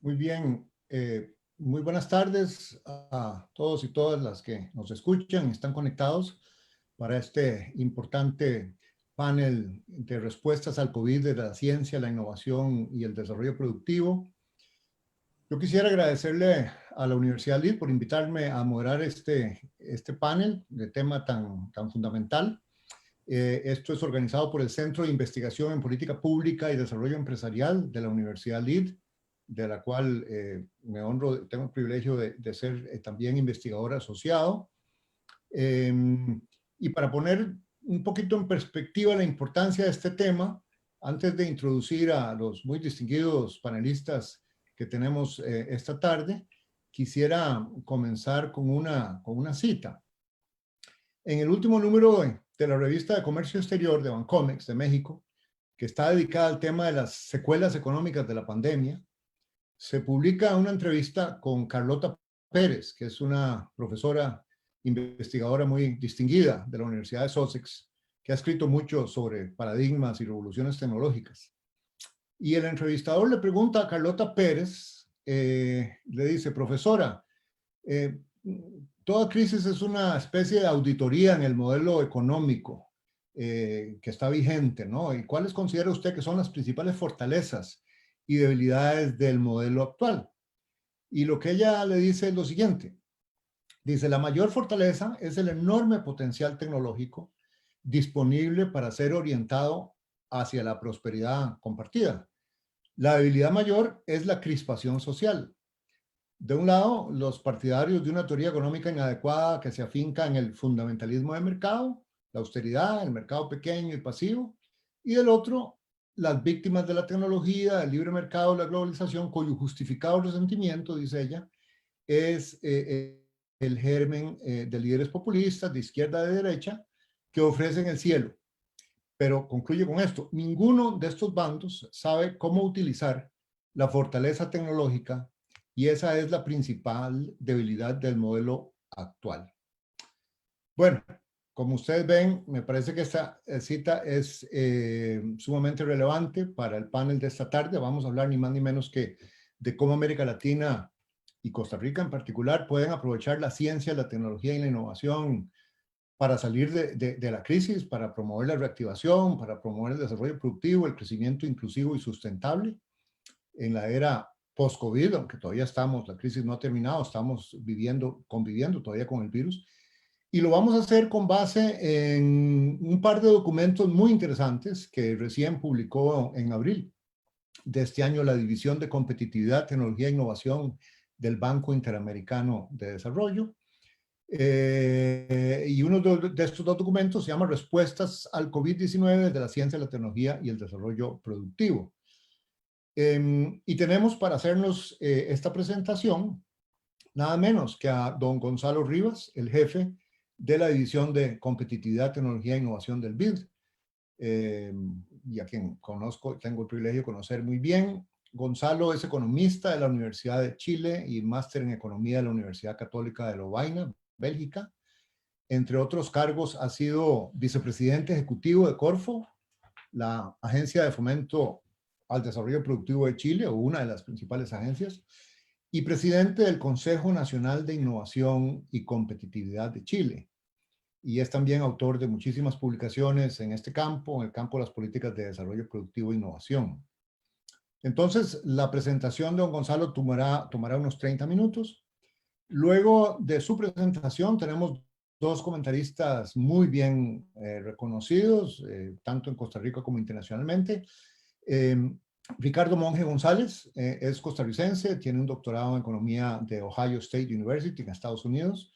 Muy bien, muy buenas tardes a todos y todas las que nos escuchan y están conectados para este importante panel de respuestas al COVID de la ciencia, la innovación y el desarrollo productivo. Yo quisiera agradecerle a la Universidad LID por invitarme a moderar este panel de tema tan fundamental. Esto es organizado por el Centro de Investigación en Política Pública y Desarrollo Empresarial de la Universidad LID, de la cual me honro, tengo el privilegio de ser también investigador asociado. Eh, y para poner un poquito en perspectiva la importancia de este tema, antes de introducir a los muy distinguidos panelistas que tenemos esta tarde, quisiera comenzar con una cita. En el último número de la revista de Comercio Exterior de Bancomex de México, que está dedicada al tema de las secuelas económicas de la pandemia, se publica una entrevista con Carlota Pérez, que es una profesora investigadora muy distinguida de la Universidad de Sussex, que ha escrito mucho sobre paradigmas y revoluciones tecnológicas. Y el entrevistador le pregunta a Carlota Pérez, le dice, profesora, toda crisis es una especie de auditoría en el modelo económico que está vigente, ¿no? ¿Y cuáles considera usted que son las principales fortalezas y debilidades del modelo actual? Y lo que ella le dice es lo siguiente. Dice, la mayor fortaleza es el enorme potencial tecnológico disponible para ser orientado hacia la prosperidad compartida. La debilidad mayor es la crispación social. De un lado, los partidarios de una teoría económica inadecuada que se afinca en el fundamentalismo de mercado, la austeridad, el mercado pequeño y pasivo, y del otro, las víctimas de la tecnología, el libre mercado, la globalización, cuyo justificado resentimiento, dice ella, es el germen de líderes populistas de izquierda y de derecha que ofrecen el cielo. Pero concluye con esto, ninguno de estos bandos sabe cómo utilizar la fortaleza tecnológica y esa es la principal debilidad del modelo actual. Bueno, como ustedes ven, me parece que esta cita es sumamente relevante para el panel de esta tarde. Vamos a hablar ni más ni menos que de cómo América Latina y Costa Rica en particular pueden aprovechar la ciencia, la tecnología y la innovación para salir de la crisis, para promover la reactivación, para promover el desarrollo productivo, el crecimiento inclusivo y sustentable en la era post-COVID, aunque todavía estamos, la crisis no ha terminado, estamos conviviendo todavía con el virus. Y lo vamos a hacer con base en un par de documentos muy interesantes que recién publicó en abril de este año la División de Competitividad, Tecnología e Innovación del Banco Interamericano de Desarrollo. Y uno de estos dos documentos se llama Respuestas al COVID-19 de la ciencia, la tecnología y el desarrollo productivo. Y tenemos para hacernos esta presentación nada menos que a don Gonzalo Rivas, el jefe de la División de Competitividad, Tecnología e Innovación del BID, y a quien conozco, tengo el privilegio de conocer muy bien. Gonzalo es economista de la Universidad de Chile y máster en Economía de la Universidad Católica de Lovaina, Bélgica. Entre otros cargos, ha sido vicepresidente ejecutivo de Corfo, la agencia de fomento al desarrollo productivo de Chile, o una de las principales agencias, y presidente del Consejo Nacional de Innovación y Competitividad de Chile. Y es también autor de muchísimas publicaciones en este campo, en el campo de las políticas de desarrollo productivo e innovación. Entonces, la presentación de don Gonzalo tomará unos 30 minutos. Luego de su presentación tenemos dos comentaristas muy bien reconocidos, tanto en Costa Rica como internacionalmente. Ricardo Monge González es costarricense, tiene un doctorado en economía de Ohio State University en Estados Unidos.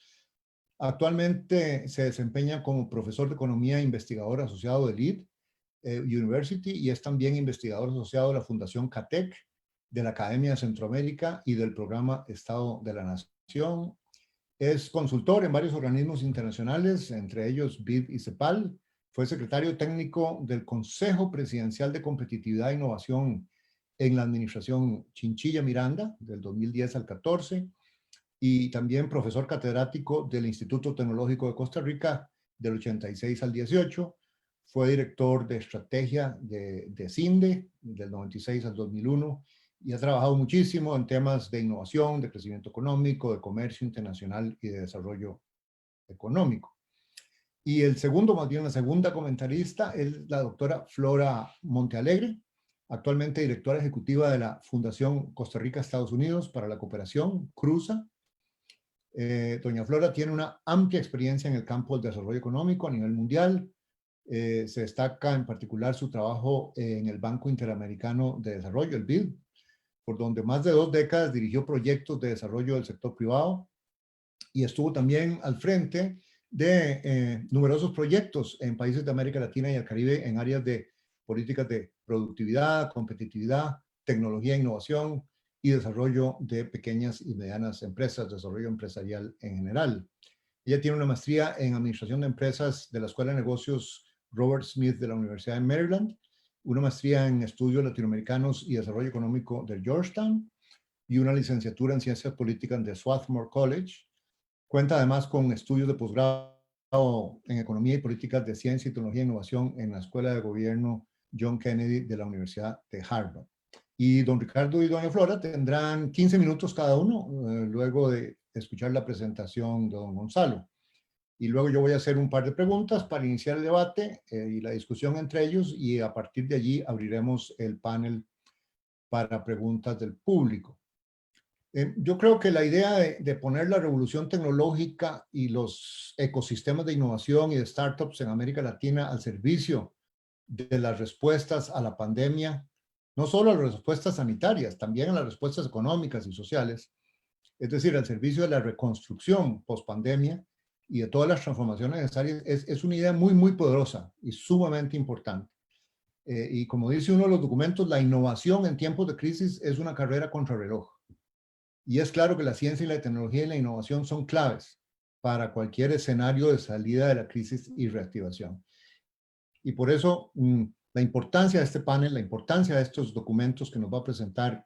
Actualmente se desempeña como profesor de economía e investigador asociado de Lead University y es también investigador asociado de la Fundación CATEC, de la Academia de Centroamérica y del programa Estado de la Nación. Es consultor en varios organismos internacionales, entre ellos BID y CEPAL. Fue secretario técnico del Consejo Presidencial de Competitividad e Innovación en la administración Chinchilla Miranda, del 2010 al 14, y también profesor catedrático del Instituto Tecnológico de Costa Rica del 86 al 18. Fue director de estrategia de CINDE del 96 al 2001 y ha trabajado muchísimo en temas de innovación, de crecimiento económico, de comercio internacional y de desarrollo económico. Y el segundo, más bien la segunda comentarista, es la doctora Flora Montealegre, actualmente directora ejecutiva de la Fundación Costa Rica-Estados Unidos para la Cooperación, CRUSA. Doña Flora tiene una amplia experiencia en el campo del desarrollo económico a nivel mundial. Se destaca en particular su trabajo en el Banco Interamericano de Desarrollo, el BID, por donde más de 2 décadas dirigió proyectos de desarrollo del sector privado y estuvo también al frente de numerosos proyectos en países de América Latina y el Caribe en áreas de políticas de productividad, competitividad, tecnología e innovación y desarrollo de pequeñas y medianas empresas, desarrollo empresarial en general. Ella tiene una maestría en Administración de Empresas de la Escuela de Negocios Robert Smith de la Universidad de Maryland, una maestría en Estudios Latinoamericanos y Desarrollo Económico del Georgetown y una licenciatura en Ciencias Políticas de Swarthmore College. Cuenta además con estudios de posgrado en Economía y Políticas de Ciencia y Tecnología e Innovación en la Escuela de Gobierno John Kennedy de la Universidad de Harvard. Y don Ricardo y doña Flora tendrán 15 minutos cada uno, luego de escuchar la presentación de don Gonzalo. Y luego yo voy a hacer un par de preguntas para iniciar el debate y la discusión entre ellos, y a partir de allí abriremos el panel para preguntas del público. Yo creo que la idea de poner la revolución tecnológica y los ecosistemas de innovación y de startups en América Latina al servicio de las respuestas a la pandemia, no solo a las respuestas sanitarias, también a las respuestas económicas y sociales, es decir, al servicio de la reconstrucción post-pandemia y de todas las transformaciones necesarias, es una idea muy, muy poderosa y sumamente importante. Y como dice uno de los documentos, la innovación en tiempos de crisis es una carrera contrarreloj. Y es claro que la ciencia y la tecnología y la innovación son claves para cualquier escenario de salida de la crisis y reactivación. Y por eso la importancia de este panel, la importancia de estos documentos que nos va a presentar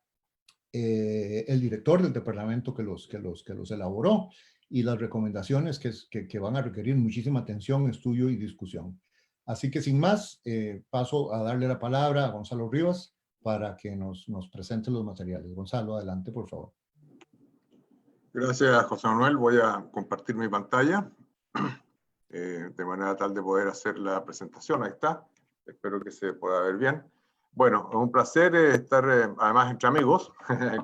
el director del departamento que los elaboró, y las recomendaciones que van a requerir muchísima atención, estudio y discusión. Así que sin más, paso a darle la palabra a Gonzalo Rivas para que nos presente los materiales. Gonzalo, adelante, por favor. Gracias, José Manuel. Voy a compartir mi pantalla de manera tal de poder hacer la presentación. Ahí está. Espero que se pueda ver bien. Bueno, es un placer estar además entre amigos.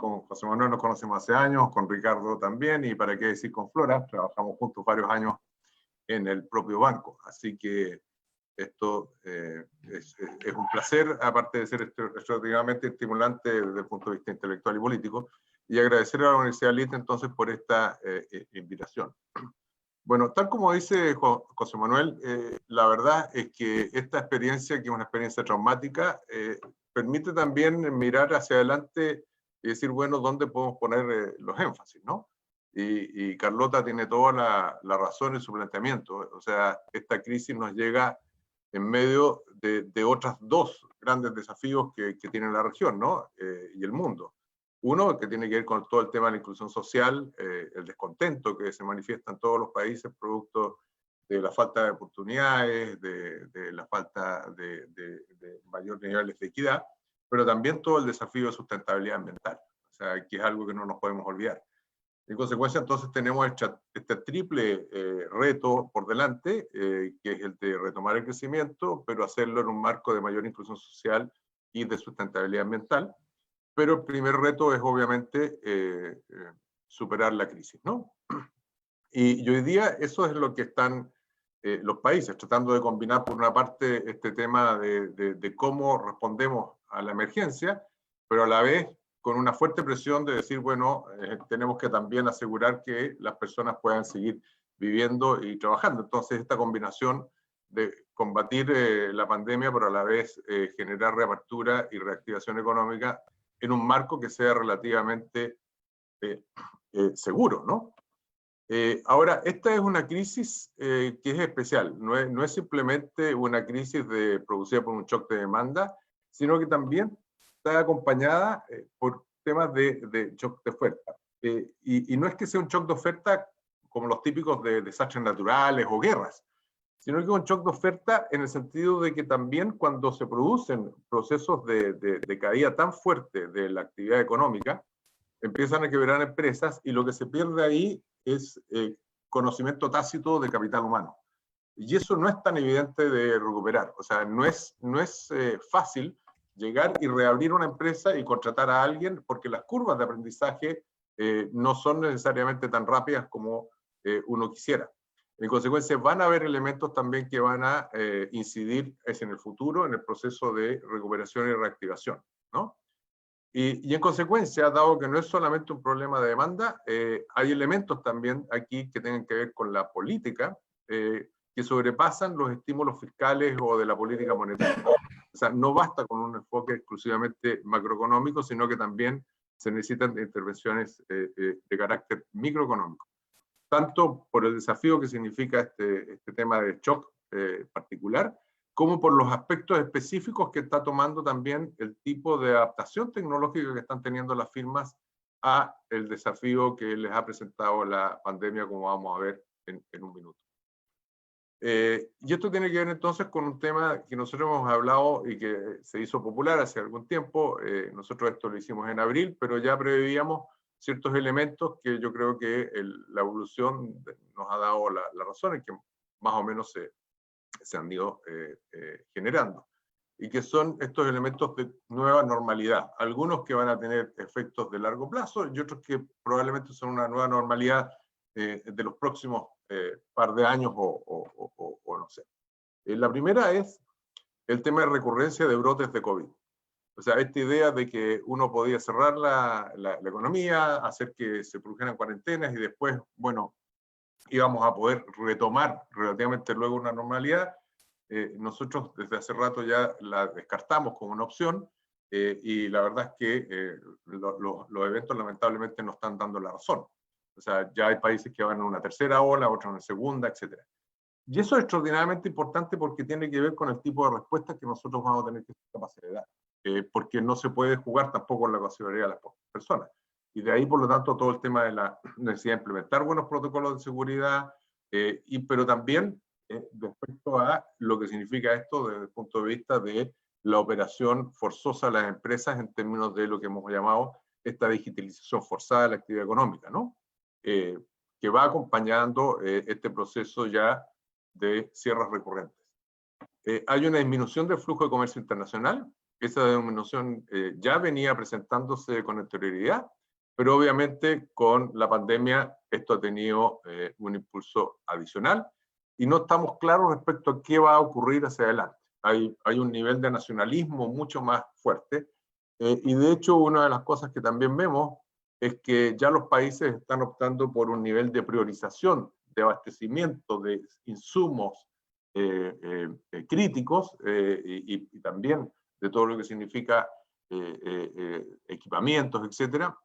Con José Manuel nos conocemos hace años, con Ricardo también, y para qué decir con Flora, trabajamos juntos varios años en el propio banco. Así que esto es un placer, aparte de ser extraordinariamente estimulante desde el punto de vista intelectual y político, y agradecer a la Universidad LIT entonces por esta invitación. Bueno, tal como dice José Manuel, la verdad es que esta experiencia, que es una experiencia traumática, permite también mirar hacia adelante y decir, bueno, ¿dónde podemos poner los énfasis, no? Y Carlota tiene toda la razón en su planteamiento. O sea, esta crisis nos llega en medio de otras 2 grandes desafíos que tiene la región, ¿no? Y el mundo. Uno, que tiene que ver con todo el tema de la inclusión social, el descontento que se manifiesta en todos los países producto de la falta de oportunidades, de la falta de mayores niveles de equidad, pero también todo el desafío de sustentabilidad ambiental, o sea, que es algo que no nos podemos olvidar. En consecuencia, entonces, tenemos este triple reto por delante, que es el de retomar el crecimiento, pero hacerlo en un marco de mayor inclusión social y de sustentabilidad ambiental. Pero el primer reto es obviamente superar la crisis, ¿no? Y hoy día eso es lo que están los países, tratando de combinar por una parte este tema de cómo respondemos a la emergencia, pero a la vez con una fuerte presión de decir, bueno, tenemos que también asegurar que las personas puedan seguir viviendo y trabajando. Entonces esta combinación de combatir la pandemia, pero a la vez generar reapertura y reactivación económica en un marco que sea relativamente seguro, ¿no? Ahora, esta es una crisis que es especial, no es simplemente una crisis producida por un shock de demanda, sino que también está acompañada por temas de shock de oferta. Y no es que sea un shock de oferta como los típicos de desastres naturales o guerras, sino que un shock de oferta en el sentido de que también cuando se producen procesos de caída tan fuerte de la actividad económica, empiezan a quebrar empresas y lo que se pierde ahí es conocimiento tácito de capital humano. Y eso no es tan evidente de recuperar. O sea, no es fácil llegar y reabrir una empresa y contratar a alguien porque las curvas de aprendizaje no son necesariamente tan rápidas como uno quisiera. En consecuencia, van a haber elementos también que van a incidir en el futuro en el proceso de recuperación y reactivación, ¿no? Y en consecuencia, dado que no es solamente un problema de demanda, hay elementos también aquí que tienen que ver con la política, que sobrepasan los estímulos fiscales o de la política monetaria. O sea, no basta con un enfoque exclusivamente macroeconómico, sino que también se necesitan intervenciones de carácter microeconómico. Tanto por el desafío que significa este tema de shock particular, como por los aspectos específicos que está tomando también el tipo de adaptación tecnológica que están teniendo las firmas a el desafío que les ha presentado la pandemia, como vamos a ver en un minuto. Y esto tiene que ver entonces con un tema que nosotros hemos hablado y que se hizo popular hace algún tiempo. Nosotros esto lo hicimos en abril, pero ya preveíamos ciertos elementos que yo creo que la evolución nos ha dado la razón y que más o menos se han ido generando. Y que son estos elementos de nueva normalidad. Algunos que van a tener efectos de largo plazo y otros que probablemente son una nueva normalidad de los próximos par de años o no sé. La primera es el tema de recurrencia de brotes de COVID. O sea, esta idea de que uno podía cerrar la economía, hacer que se produjeran cuarentenas y después, bueno, íbamos a poder retomar relativamente luego una normalidad. Nosotros desde hace rato ya la descartamos como una opción y la verdad es que los eventos lamentablemente nos están dando la razón. O sea, ya hay países que van en una tercera ola, otros en una segunda, etc. Y eso es extraordinariamente importante porque tiene que ver con el tipo de respuesta que nosotros vamos a tener que ser capaces de dar. Porque no se puede jugar tampoco con la consideración de las personas. Y de ahí, por lo tanto, todo el tema de la necesidad de implementar buenos protocolos de seguridad, pero también respecto a lo que significa esto desde el punto de vista de la operación forzosa de las empresas en términos de lo que hemos llamado esta digitalización forzada de la actividad económica, ¿no? Que va acompañando este proceso ya de cierres recurrentes. Hay una disminución del flujo de comercio internacional. Esa disminución ya venía presentándose con anterioridad, pero obviamente con la pandemia esto ha tenido un impulso adicional y no estamos claros respecto a qué va a ocurrir hacia adelante. Hay un nivel de nacionalismo mucho más fuerte y de hecho una de las cosas que también vemos es que ya los países están optando por un nivel de priorización, de abastecimiento de insumos críticos y también de todo lo que significa equipamientos, etcétera,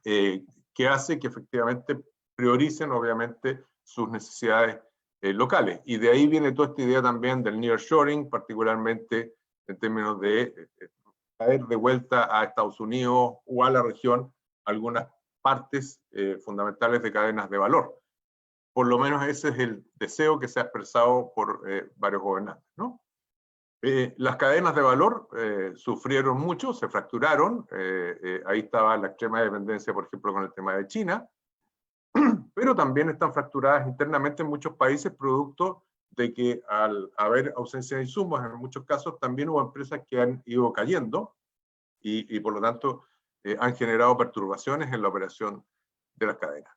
que hace que efectivamente prioricen obviamente sus necesidades locales. Y de ahí viene toda esta idea también del nearshoring, particularmente en términos de traer de vuelta a Estados Unidos o a la región algunas partes fundamentales de cadenas de valor. Por lo menos ese es el deseo que se ha expresado por varios gobernantes, ¿no? Las cadenas de valor sufrieron mucho, se fracturaron, ahí estaba la extrema dependencia, por ejemplo, con el tema de China, pero también están fracturadas internamente en muchos países producto de que al haber ausencia de insumos, en muchos casos también hubo empresas que han ido cayendo y por lo tanto han generado perturbaciones en la operación de las cadenas.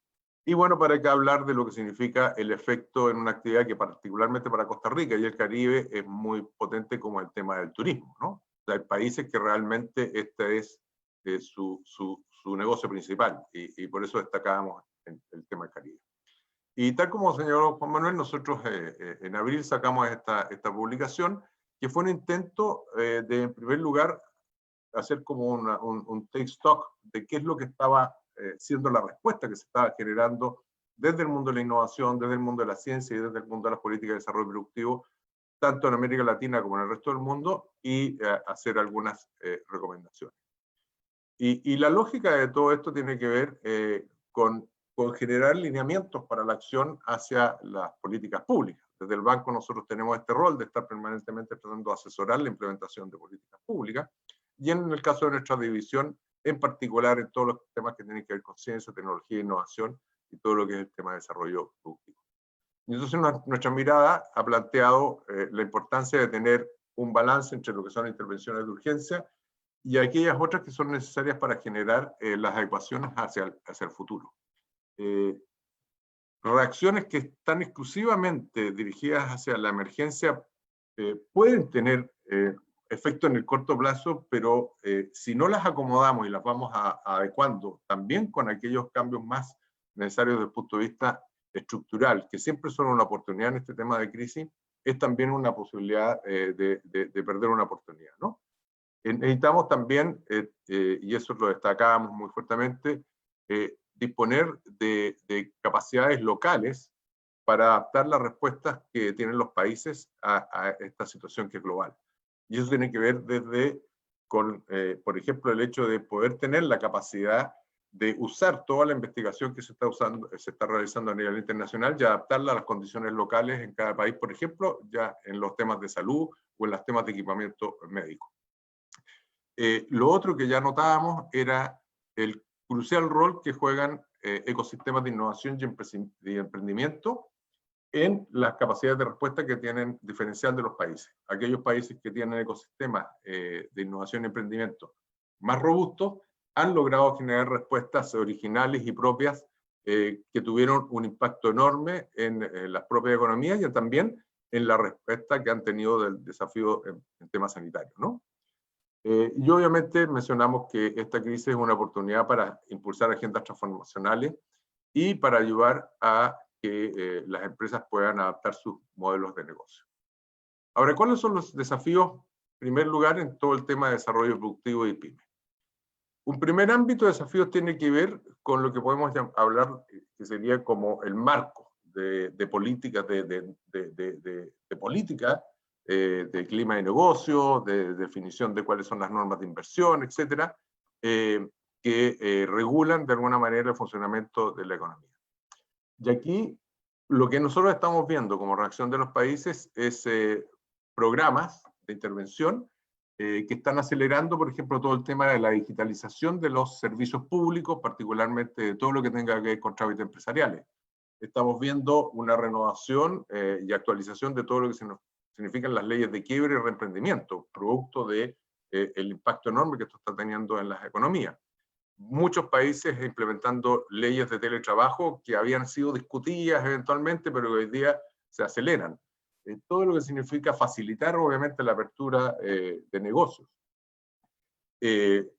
Y bueno, para qué hablar de lo que significa el efecto en una actividad que particularmente para Costa Rica y el Caribe es muy potente como el tema del turismo, ¿no? O sea, hay países que realmente este es su negocio principal y por eso destacábamos el tema del Caribe. Y tal como señaló Juan Manuel, nosotros en abril sacamos esta publicación que fue un intento de, en primer lugar, hacer como un take stock de qué es lo que estaba siendo la respuesta que se estaba generando desde el mundo de la innovación, desde el mundo de la ciencia y desde el mundo de las políticas de desarrollo productivo, tanto en América Latina como en el resto del mundo, y hacer algunas recomendaciones. Y la lógica de todo esto tiene que ver con generar lineamientos para la acción hacia las políticas públicas. Desde el banco nosotros tenemos este rol de estar permanentemente tratando de asesorar la implementación de políticas públicas, y en el caso de nuestra división, en particular en todos los temas que tienen que ver con ciencia, tecnología e innovación, y todo lo que es el tema de desarrollo productivo. Y entonces nuestra mirada ha planteado la importancia de tener un balance entre lo que son intervenciones de urgencia y aquellas otras que son necesarias para generar las adecuaciones hacia el futuro. Reacciones que están exclusivamente dirigidas hacia la emergencia pueden tener efecto en el corto plazo, pero si no las acomodamos y las vamos adecuando también con aquellos cambios más necesarios desde el punto de vista estructural, que siempre son una oportunidad en este tema de crisis, es también una posibilidad de perder una oportunidad, ¿no? Necesitamos también, y eso lo destacábamos muy fuertemente, disponer de capacidades locales para adaptar las respuestas que tienen los países a esta situación que es global. Y eso tiene que ver desde con, por ejemplo, el hecho de poder tener la capacidad de usar toda la investigación que se está realizando a nivel internacional y adaptarla a las condiciones locales en cada país, por ejemplo, ya en los temas de salud o en los temas de equipamiento médico. Lo otro que ya notábamos era el crucial rol que juegan ecosistemas de innovación y emprendimiento en las capacidades de respuesta que tienen diferencial de los países. Aquellos países que tienen ecosistemas de innovación y emprendimiento más robustos han logrado generar respuestas originales y propias que tuvieron un impacto enorme en las propias economías y también en la respuesta que han tenido del desafío en temas sanitarios, ¿no? Y obviamente mencionamos que esta crisis es una oportunidad para impulsar agendas transformacionales y para ayudar a que las empresas puedan adaptar sus modelos de negocio. Ahora, ¿cuáles son los desafíos, en primer lugar, en todo el tema de desarrollo productivo y pyme? Un primer ámbito de desafíos tiene que ver con lo que podemos hablar, que sería como el marco de políticas, de política, de clima de negocio, de definición de cuáles son las normas de inversión, etcétera, que regulan de alguna manera el funcionamiento de la economía. Y aquí lo que nosotros estamos viendo como reacción de los países es programas de intervención que están acelerando, por ejemplo, todo el tema de la digitalización de los servicios públicos, particularmente de todo lo que tenga que ver con trámites empresariales. Estamos viendo una renovación y actualización de todo lo que significan las leyes de quiebre y reemprendimiento, producto de el impacto enorme que esto está teniendo en las economías. Muchos países implementando leyes de teletrabajo que habían sido discutidas eventualmente, pero que hoy día se aceleran. Todo lo que significa facilitar, obviamente, la apertura de negocios.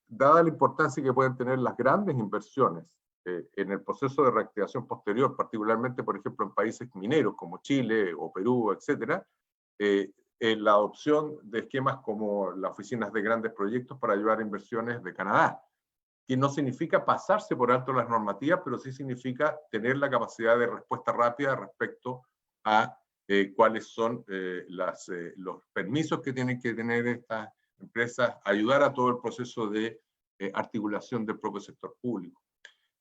Dada la importancia que pueden tener las grandes inversiones en el proceso de reactivación posterior, particularmente, por ejemplo, en países mineros como Chile o Perú, etcétera, la adopción de esquemas como las oficinas de grandes proyectos para ayudar a inversiones de Canadá, que no significa pasarse por alto las normativas, pero sí significa tener la capacidad de respuesta rápida respecto a cuáles son los permisos que tienen que tener estas empresas, ayudar a todo el proceso de articulación del propio sector público.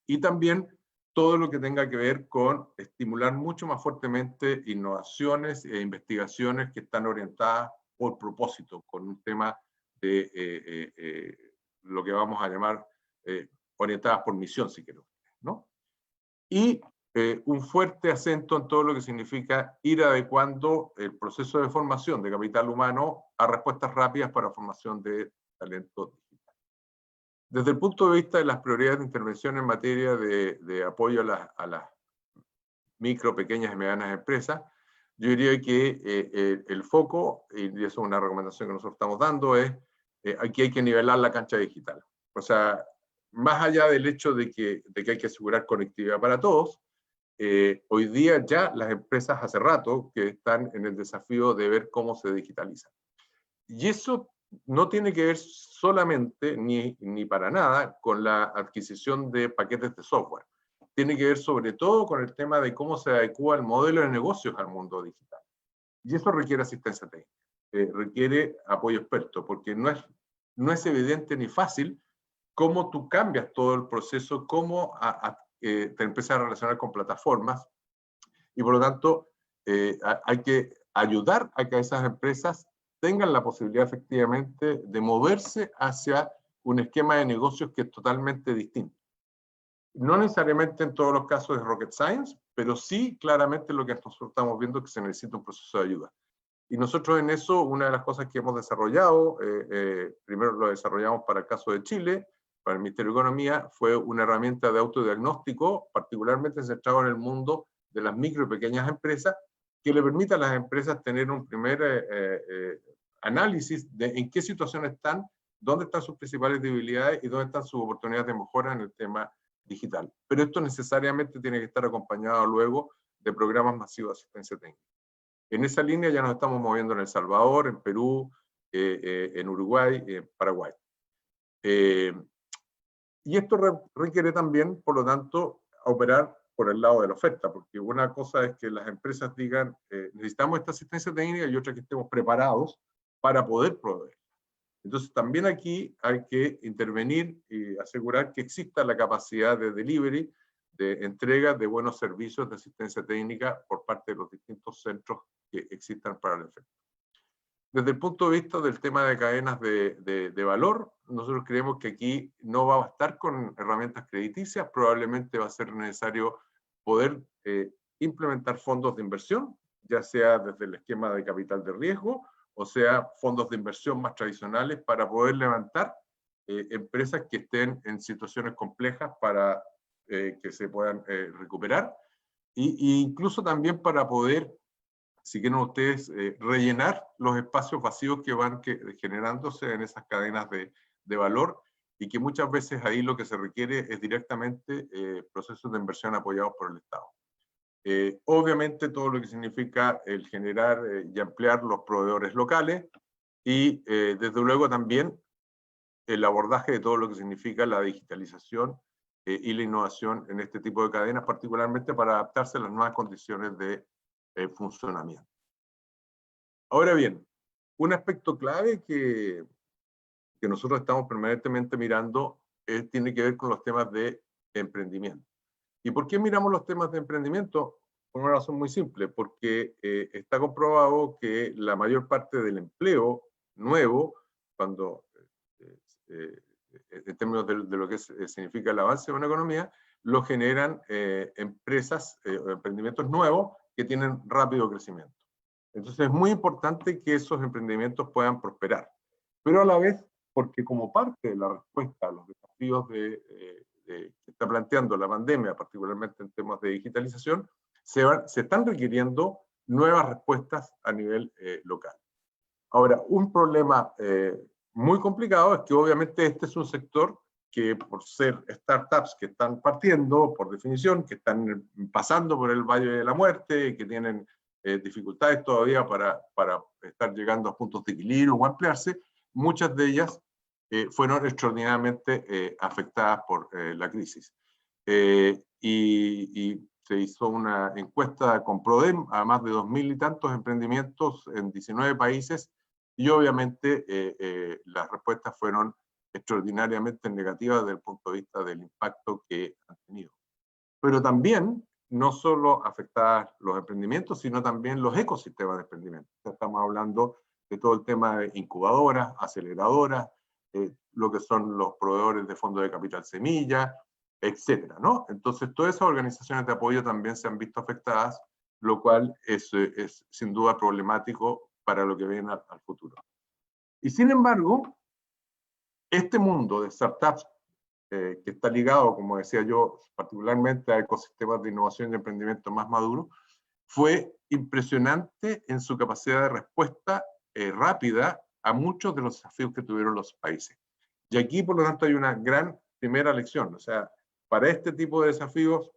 Y también todo lo que tenga que ver con estimular mucho más fuertemente innovaciones e investigaciones que están orientadas por propósito, con un tema de lo que vamos a llamar orientadas por misión, si quiero, ¿no? Y un fuerte acento en todo lo que significa ir adecuando el proceso de formación de capital humano a respuestas rápidas para formación de talento digital. Desde el punto de vista de las prioridades de intervención en materia de apoyo a las micro, pequeñas y medianas empresas, yo diría que el foco, y eso es una recomendación que nosotros estamos dando, es aquí hay que nivelar la cancha digital. O sea, más allá del hecho de que hay que asegurar conectividad para todos, hoy día ya las empresas hace rato que están en el desafío de ver cómo se digitalizan. Y eso no tiene que ver solamente, ni para nada, con la adquisición de paquetes de software. Tiene que ver sobre todo con el tema de cómo se adecua el modelo de negocios al mundo digital. Y eso requiere asistencia técnica, requiere apoyo experto, porque no es evidente ni fácil cómo tú cambias todo el proceso, cómo te empiezas a relacionar con plataformas, y por lo tanto hay que ayudar a que esas empresas tengan la posibilidad efectivamente de moverse hacia un esquema de negocios que es totalmente distinto. No necesariamente en todos los casos es rocket science, pero sí claramente lo que nosotros estamos viendo es que se necesita un proceso de ayuda. Y nosotros en eso, una de las cosas que hemos desarrollado, primero lo desarrollamos para el caso de Chile, para el Ministerio de Economía, fue una herramienta de autodiagnóstico, particularmente centrado en el mundo de las micro y pequeñas empresas, que le permita a las empresas tener un primer análisis de en qué situación están, dónde están sus principales debilidades y dónde están sus oportunidades de mejora en el tema digital. Pero esto necesariamente tiene que estar acompañado luego de programas masivos de asistencia técnica. En esa línea ya nos estamos moviendo en El Salvador, en Perú, en Uruguay, en Paraguay. Y esto requiere también, por lo tanto, operar por el lado de la oferta, porque una cosa es que las empresas digan, necesitamos esta asistencia técnica, y otra que estemos preparados para poder proveer. Entonces, también aquí hay que intervenir y asegurar que exista la capacidad de delivery, de entrega de buenos servicios de asistencia técnica por parte de los distintos centros que existan para el efecto. Desde el punto de vista del tema de cadenas de valor, nosotros creemos que aquí no va a bastar con herramientas crediticias, probablemente va a ser necesario poder implementar fondos de inversión, ya sea desde el esquema de capital de riesgo, o sea, fondos de inversión más tradicionales para poder levantar empresas que estén en situaciones complejas para que se puedan recuperar, e incluso también para poder, si quieren ustedes, rellenar los espacios vacíos que van generándose en esas cadenas de valor, y que muchas veces ahí lo que se requiere es directamente procesos de inversión apoyados por el Estado. Obviamente todo lo que significa el generar y ampliar los proveedores locales, y desde luego también el abordaje de todo lo que significa la digitalización y la innovación en este tipo de cadenas, particularmente para adaptarse a las nuevas condiciones de funcionamiento. Ahora bien, un aspecto clave que nosotros estamos permanentemente mirando tiene que ver con los temas de emprendimiento. ¿Y por qué miramos los temas de emprendimiento? Por una razón muy simple, porque está comprobado que la mayor parte del empleo nuevo, cuando en términos de lo que significa el avance de una economía, lo generan empresas o emprendimientos nuevos que tienen rápido crecimiento. Entonces es muy importante que esos emprendimientos puedan prosperar, pero a la vez, porque como parte de la respuesta a los desafíos que está planteando la pandemia, particularmente en temas de digitalización, se están requiriendo nuevas respuestas a nivel local. Ahora, un problema muy complicado es que obviamente este es un sector que, por ser startups que están partiendo, por definición, que están pasando por el Valle de la Muerte, que tienen dificultades todavía para estar llegando a puntos de equilibrio o ampliarse, muchas de ellas fueron extraordinariamente afectadas por la crisis. Y se hizo una encuesta con Prodem a más de 2.000 y tantos emprendimientos en 19 países, y obviamente las respuestas fueron extraordinariamente negativas desde el punto de vista del impacto que han tenido. Pero también, no solo afectadas los emprendimientos, sino también los ecosistemas de emprendimiento. Estamos hablando de todo el tema de incubadoras, aceleradoras, lo que son los proveedores de fondos de capital semilla, etcétera, ¿no? Entonces, todas esas organizaciones de apoyo también se han visto afectadas, lo cual es sin duda problemático para lo que viene al futuro. Y sin embargo, este mundo de startups, que está ligado, como decía yo, particularmente a ecosistemas de innovación y de emprendimiento más maduros, fue impresionante en su capacidad de respuesta rápida a muchos de los desafíos que tuvieron los países. Y aquí, por lo tanto, hay una gran primera lección. O sea, para este tipo de desafíos,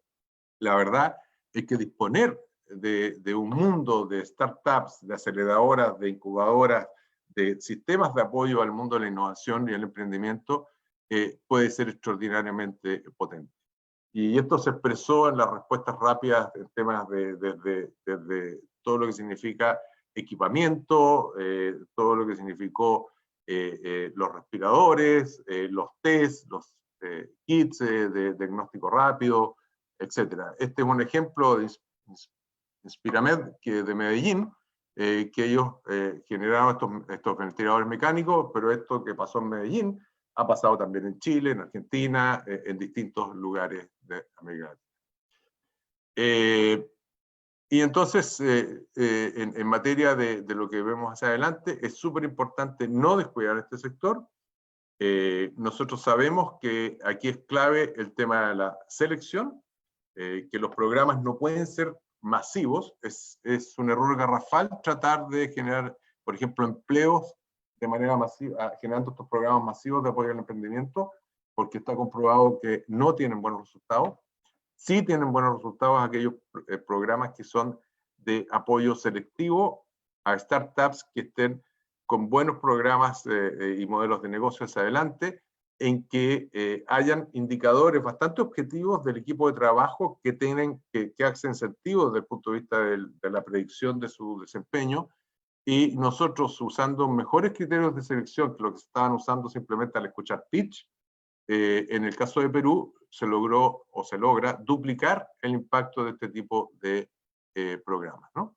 la verdad es que disponer de un mundo de startups, de aceleradoras, de incubadoras, de sistemas de apoyo al mundo de la innovación y el emprendimiento puede ser extraordinariamente potente. Y esto se expresó en las respuestas rápidas en temas desde todo lo que significa equipamiento, todo lo que significó los respiradores, los test, los kits de diagnóstico rápido, etc. Este es un ejemplo Inspiramed, que de Medellín, que ellos generaron estos ventiladores mecánicos, pero esto que pasó en Medellín ha pasado también en Chile, en Argentina, en distintos lugares de América Latina. Y entonces, en materia de lo que vemos hacia adelante, es súper importante no descuidar este sector. Nosotros sabemos que aquí es clave el tema de la selección, que los programas no pueden ser masivos, es un error garrafal tratar de generar, por ejemplo, empleos de manera masiva, generando estos programas masivos de apoyo al emprendimiento, porque está comprobado que no tienen buenos resultados. Sí tienen buenos resultados aquellos programas que son de apoyo selectivo a startups que estén con buenos programas y modelos de negocio hacia adelante, en que hayan indicadores bastante objetivos del equipo de trabajo que hacen sentido desde el punto de vista de la predicción de su desempeño, y nosotros usando mejores criterios de selección que lo que se estaban usando simplemente al escuchar pitch, en el caso de Perú se logró o se logra duplicar el impacto de este tipo de programas, ¿no?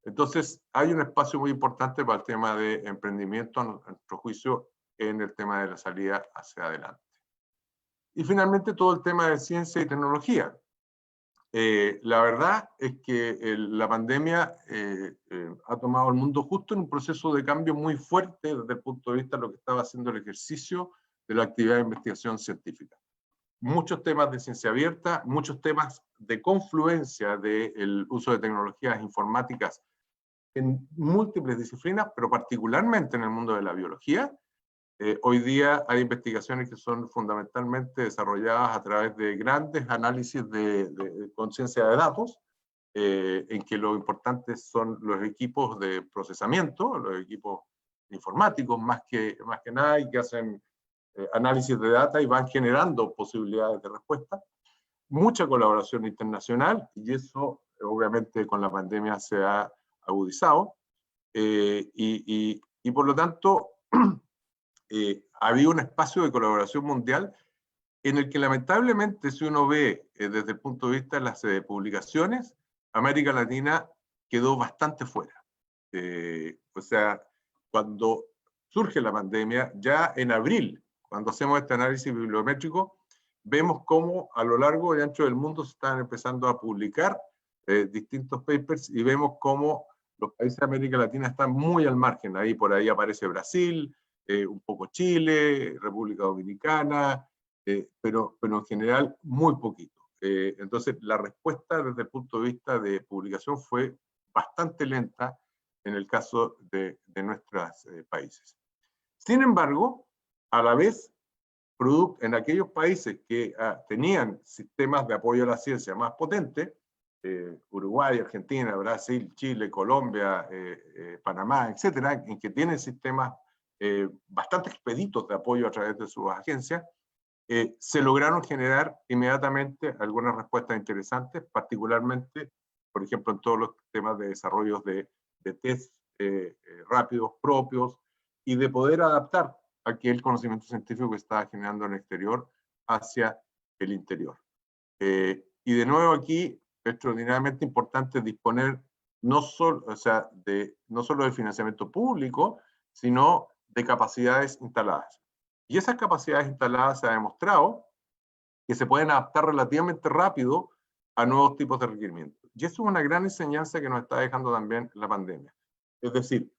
Entonces, hay un espacio muy importante para el tema de emprendimiento, a nuestro juicio, en el tema de la salida hacia adelante. Y finalmente, todo el tema de ciencia y tecnología. La verdad es que la pandemia ha tomado al mundo justo en un proceso de cambio muy fuerte desde el punto de vista de lo que estaba haciendo el ejercicio de la actividad de investigación científica. Muchos temas de ciencia abierta, muchos temas de confluencia del uso de tecnologías informáticas en múltiples disciplinas, pero particularmente en el mundo de la biología. Hoy día hay investigaciones que son fundamentalmente desarrolladas a través de grandes análisis de conciencia de datos, en que lo importante son los equipos de procesamiento, los equipos informáticos más que nada, y que hacen análisis de data y van generando posibilidades de respuesta. Mucha colaboración internacional, y eso obviamente con la pandemia se ha agudizado, y por lo tanto había un espacio de colaboración mundial en el que lamentablemente, si uno ve desde el punto de vista de las publicaciones, América Latina quedó bastante fuera. O sea, cuando surge la pandemia, ya en abril, cuando hacemos este análisis bibliométrico, vemos cómo a lo largo y ancho del mundo se están empezando a publicar distintos papers, y vemos cómo los países de América Latina están muy al margen. Ahí por ahí aparece Brasil, un poco Chile, República Dominicana, pero en general muy poquito. Entonces la respuesta desde el punto de vista de publicación fue bastante lenta en el caso de nuestros países. Sin embargo, a la vez, en aquellos países que tenían sistemas de apoyo a la ciencia más potentes, Uruguay, Argentina, Brasil, Chile, Colombia, Panamá, etcétera, en que tienen sistemas bastante expeditos de apoyo a través de sus agencias, se lograron generar inmediatamente algunas respuestas interesantes, particularmente, por ejemplo, en todos los temas de desarrollo de test rápidos propios, y de poder adaptar aquel conocimiento científico que estaba generando en el exterior hacia el interior. Y de nuevo aquí, extraordinariamente importante disponer no solo de financiamiento público, sino de capacidades instaladas. Y esas capacidades instaladas se ha demostrado que se pueden adaptar relativamente rápido a nuevos tipos de requerimientos. Y eso es una gran enseñanza que nos está dejando también la pandemia. Es decir,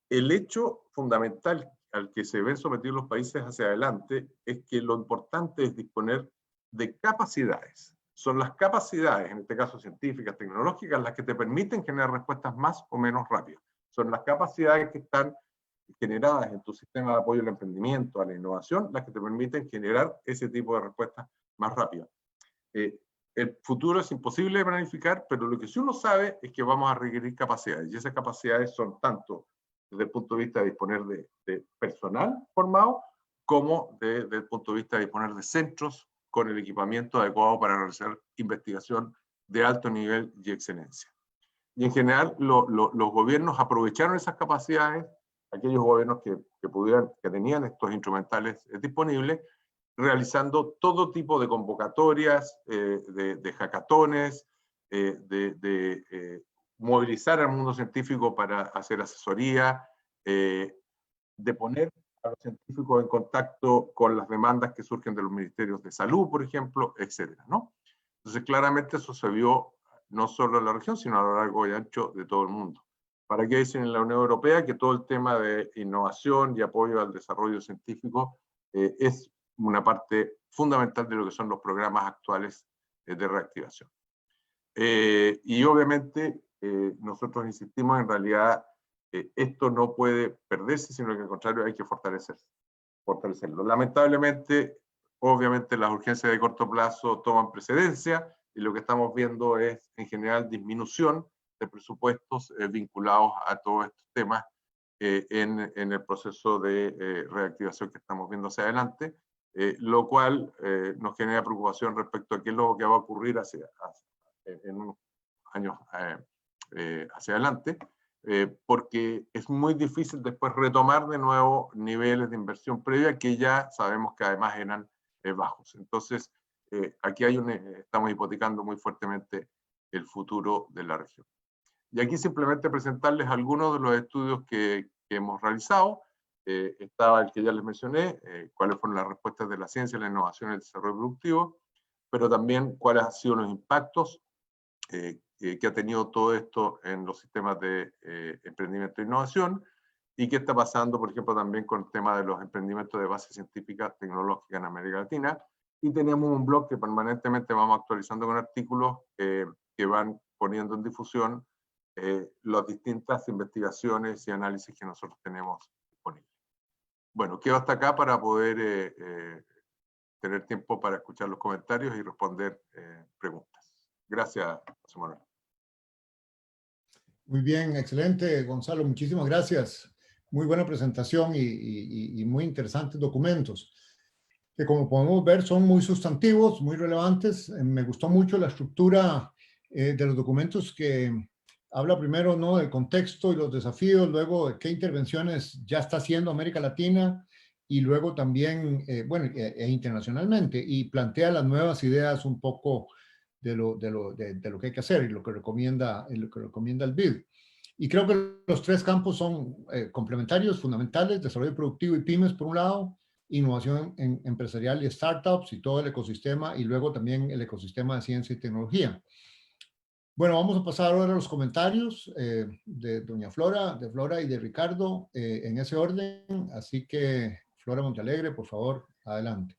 el hecho fundamental al que se ven sometidos los países hacia adelante es que lo importante es disponer de capacidades. Son las capacidades, en este caso científicas, tecnológicas, las que te permiten generar respuestas más o menos rápidas. Son las capacidades que están generadas en tu sistema de apoyo al emprendimiento, a la innovación, las que te permiten generar ese tipo de respuestas más rápidas. El futuro es imposible de planificar, pero lo que sí uno sabe es que vamos a requerir capacidades, y esas capacidades son tanto desde el punto de vista de disponer de personal formado, como desde el punto de vista de disponer de centros con el equipamiento adecuado para realizar investigación de alto nivel y excelencia. Y en general los gobiernos aprovecharon esas capacidades, aquellos gobiernos que tenían estos instrumentales disponibles, realizando todo tipo de convocatorias, de hackatones, movilizar al mundo científico para hacer asesoría, de poner a los científicos en contacto con las demandas que surgen de los ministerios de salud, por ejemplo, etcétera, ¿no? Entonces, claramente eso se vio no solo en la región, sino a lo largo y ancho de todo el mundo. ¿Para qué dicen en la Unión Europea que todo el tema de innovación y apoyo al desarrollo científico es una parte fundamental de lo que son los programas actuales de reactivación? Y obviamente nosotros insistimos, en realidad esto no puede perderse, sino que al contrario hay que fortalecerlo. Lamentablemente, obviamente las urgencias de corto plazo toman precedencia y lo que estamos viendo es en general disminución de presupuestos vinculados a todos estos temas en el proceso de reactivación que estamos viendo hacia adelante, lo cual nos genera preocupación respecto a qué es lo que va a ocurrir en unos años hacia adelante, porque es muy difícil después retomar de nuevo niveles de inversión previa que ya sabemos que además eran bajos. Entonces, aquí estamos hipotecando muy fuertemente el futuro de la región. Y aquí simplemente presentarles algunos de los estudios que hemos realizado. Estaba el que ya les mencioné, cuáles fueron las respuestas de la ciencia, la innovación y el desarrollo productivo, pero también cuáles han sido los impactos que ha tenido todo esto en los sistemas de emprendimiento e innovación, y qué está pasando, por ejemplo, también con el tema de los emprendimientos de base científica tecnológica en América Latina. Y tenemos un blog que permanentemente vamos actualizando con artículos que van poniendo en difusión las distintas investigaciones y análisis que nosotros tenemos disponibles. Bueno, quedo hasta acá para poder tener tiempo para escuchar los comentarios y responder preguntas. Gracias, José Manuel. Muy bien, excelente, Gonzalo, muchísimas gracias. Muy buena presentación y muy interesantes documentos, que como podemos ver son muy sustantivos, muy relevantes. Me gustó mucho la estructura de los documentos, que habla primero, ¿no?, del contexto y los desafíos, luego de qué intervenciones ya está haciendo América Latina, y luego también, bueno, internacionalmente, y plantea las nuevas ideas un poco de lo que hay que hacer y lo que recomienda el BID. Y creo que los tres campos son complementarios, fundamentales: desarrollo productivo y pymes por un lado, innovación empresarial y startups y todo el ecosistema, y luego también el ecosistema de ciencia y tecnología. Bueno, vamos a pasar ahora a los comentarios de doña Flora, de Flora y de Ricardo, en ese orden. Así que, Flora Montealegre, por favor, adelante.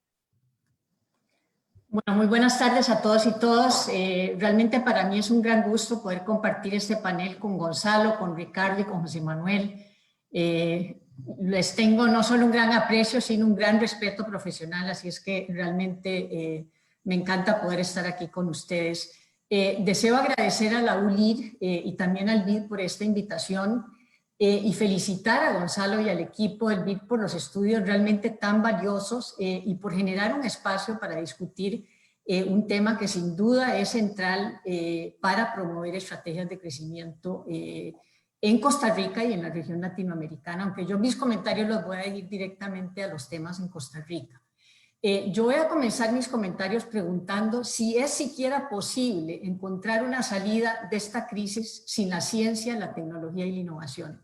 Bueno, muy buenas tardes a todos y todas. Realmente para mí es un gran gusto poder compartir este panel con Gonzalo, con Ricardo y con José Manuel. Les tengo no solo un gran aprecio, sino un gran respeto profesional, así es que realmente me encanta poder estar aquí con ustedes. Deseo agradecer a la ULIR y también al BID por esta invitación y felicitar a Gonzalo y al equipo del BID por los estudios realmente tan valiosos y por generar un espacio para discutir un tema que sin duda es central para promover estrategias de crecimiento en Costa Rica y en la región latinoamericana, aunque yo mis comentarios los voy a ir directamente a los temas en Costa Rica. Yo voy a comenzar mis comentarios preguntando si es siquiera posible encontrar una salida de esta crisis sin la ciencia, la tecnología y la innovación.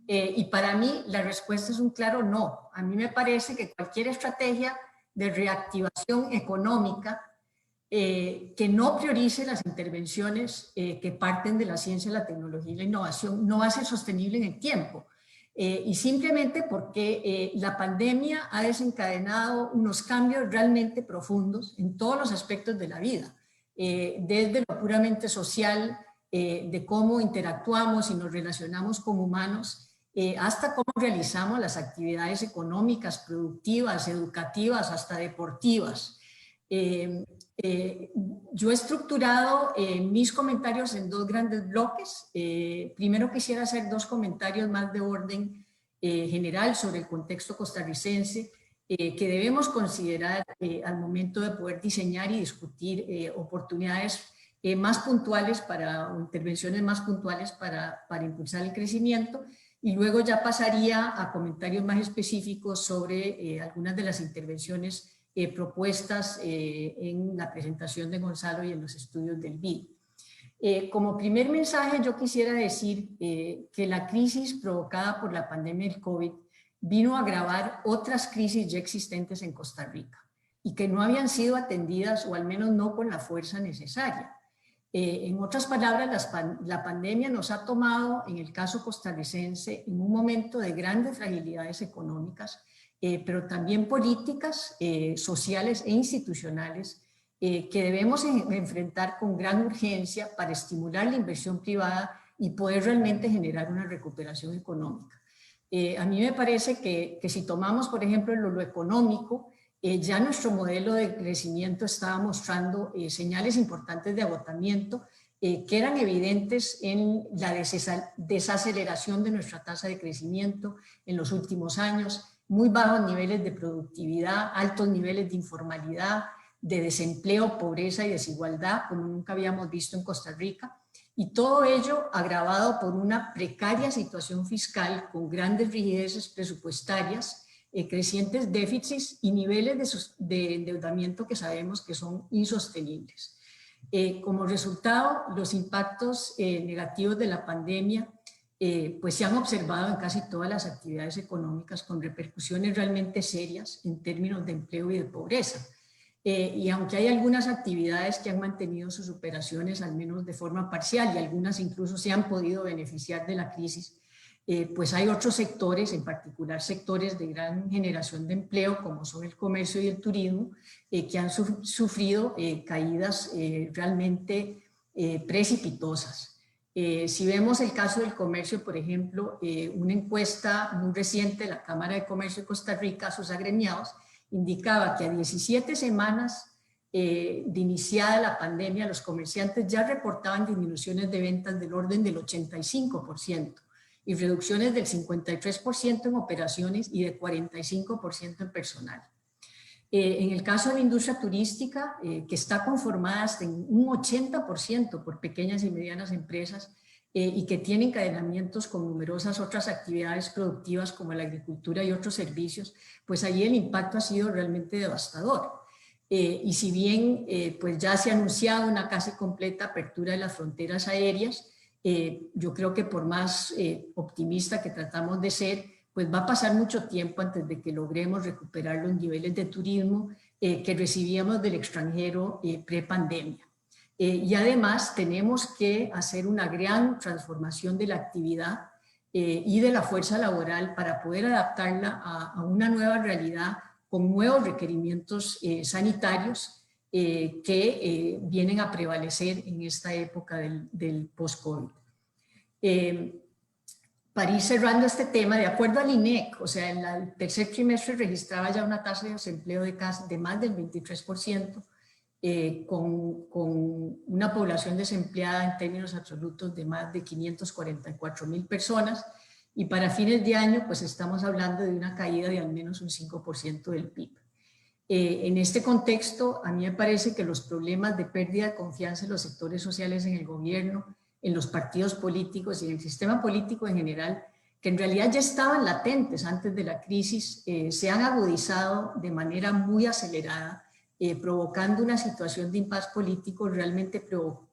Y para mí la respuesta es un claro no. A mí me parece que cualquier estrategia de reactivación económica que no priorice las intervenciones que parten de la ciencia, la tecnología y la innovación no va a ser sostenible en el tiempo. Y simplemente porque la pandemia ha desencadenado unos cambios realmente profundos en todos los aspectos de la vida, desde lo puramente social, de cómo interactuamos y nos relacionamos como humanos, hasta cómo realizamos las actividades económicas, productivas, educativas, hasta deportivas. Yo he estructurado mis comentarios en dos grandes bloques. Primero quisiera hacer dos comentarios más de orden general sobre el contexto costarricense que debemos considerar al momento de poder diseñar y discutir oportunidades más puntuales o intervenciones más puntuales para impulsar el crecimiento, y luego ya pasaría a comentarios más específicos sobre algunas de las intervenciones propuestas en la presentación de Gonzalo y en los estudios del BID. Como primer mensaje yo quisiera decir que la crisis provocada por la pandemia del COVID vino a agravar otras crisis ya existentes en Costa Rica y que no habían sido atendidas, o al menos no con la fuerza necesaria. En otras palabras, la pandemia nos ha tomado, en el caso costarricense, en un momento de grandes fragilidades económicas, pero también políticas, sociales e institucionales, que debemos enfrentar con gran urgencia para estimular la inversión privada y poder realmente generar una recuperación económica. A mí me parece que si tomamos, por ejemplo, lo económico, ya nuestro modelo de crecimiento estaba mostrando señales importantes de agotamiento que eran evidentes en la desaceleración de nuestra tasa de crecimiento en los últimos años, muy bajos niveles de productividad, altos niveles de informalidad, de desempleo, pobreza y desigualdad, como nunca habíamos visto en Costa Rica, y todo ello agravado por una precaria situación fiscal con grandes rigideces presupuestarias, crecientes déficits y niveles de endeudamiento que sabemos que son insostenibles. Como resultado, los impactos negativos de la pandemia pues se han observado en casi todas las actividades económicas con repercusiones realmente serias en términos de empleo y de pobreza. Y aunque hay algunas actividades que han mantenido sus operaciones al menos de forma parcial y algunas incluso se han podido beneficiar de la crisis, pues hay otros sectores, en particular sectores de gran generación de empleo como son el comercio y el turismo, que han sufrido caídas realmente precipitosas. Si vemos el caso del comercio, por ejemplo, una encuesta muy reciente de la Cámara de Comercio de Costa Rica a sus agremiados indicaba que a 17 semanas de iniciada la pandemia, los comerciantes ya reportaban disminuciones de ventas del orden del 85% y reducciones del 53% en operaciones y de 45% en personal. En el caso de la industria turística, que está conformada hasta en un 80% por pequeñas y medianas empresas y que tiene encadenamientos con numerosas otras actividades productivas como la agricultura y otros servicios, pues allí el impacto ha sido realmente devastador. Y si bien pues ya se ha anunciado una casi completa apertura de las fronteras aéreas, yo creo que por más optimista que tratamos de ser, pues va a pasar mucho tiempo antes de que logremos recuperar los niveles de turismo que recibíamos del extranjero pre-pandemia. Y además tenemos que hacer una gran transformación de la actividad y de la fuerza laboral para poder adaptarla a una nueva realidad con nuevos requerimientos sanitarios que vienen a prevalecer en esta época del post-COVID. Para ir cerrando este tema, de acuerdo al INEC, o sea, en el tercer trimestre registraba ya una tasa de desempleo de más del 23%, con una población desempleada en términos absolutos de más de 544,000 personas, y para fines de año pues estamos hablando de una caída de al menos un 5% del PIB. En este contexto, a mí me parece que los problemas de pérdida de confianza en los sectores sociales en el gobierno, en los partidos políticos y en el sistema político en general, que en realidad ya estaban latentes antes de la crisis, se han agudizado de manera muy acelerada, provocando una situación de impas político realmente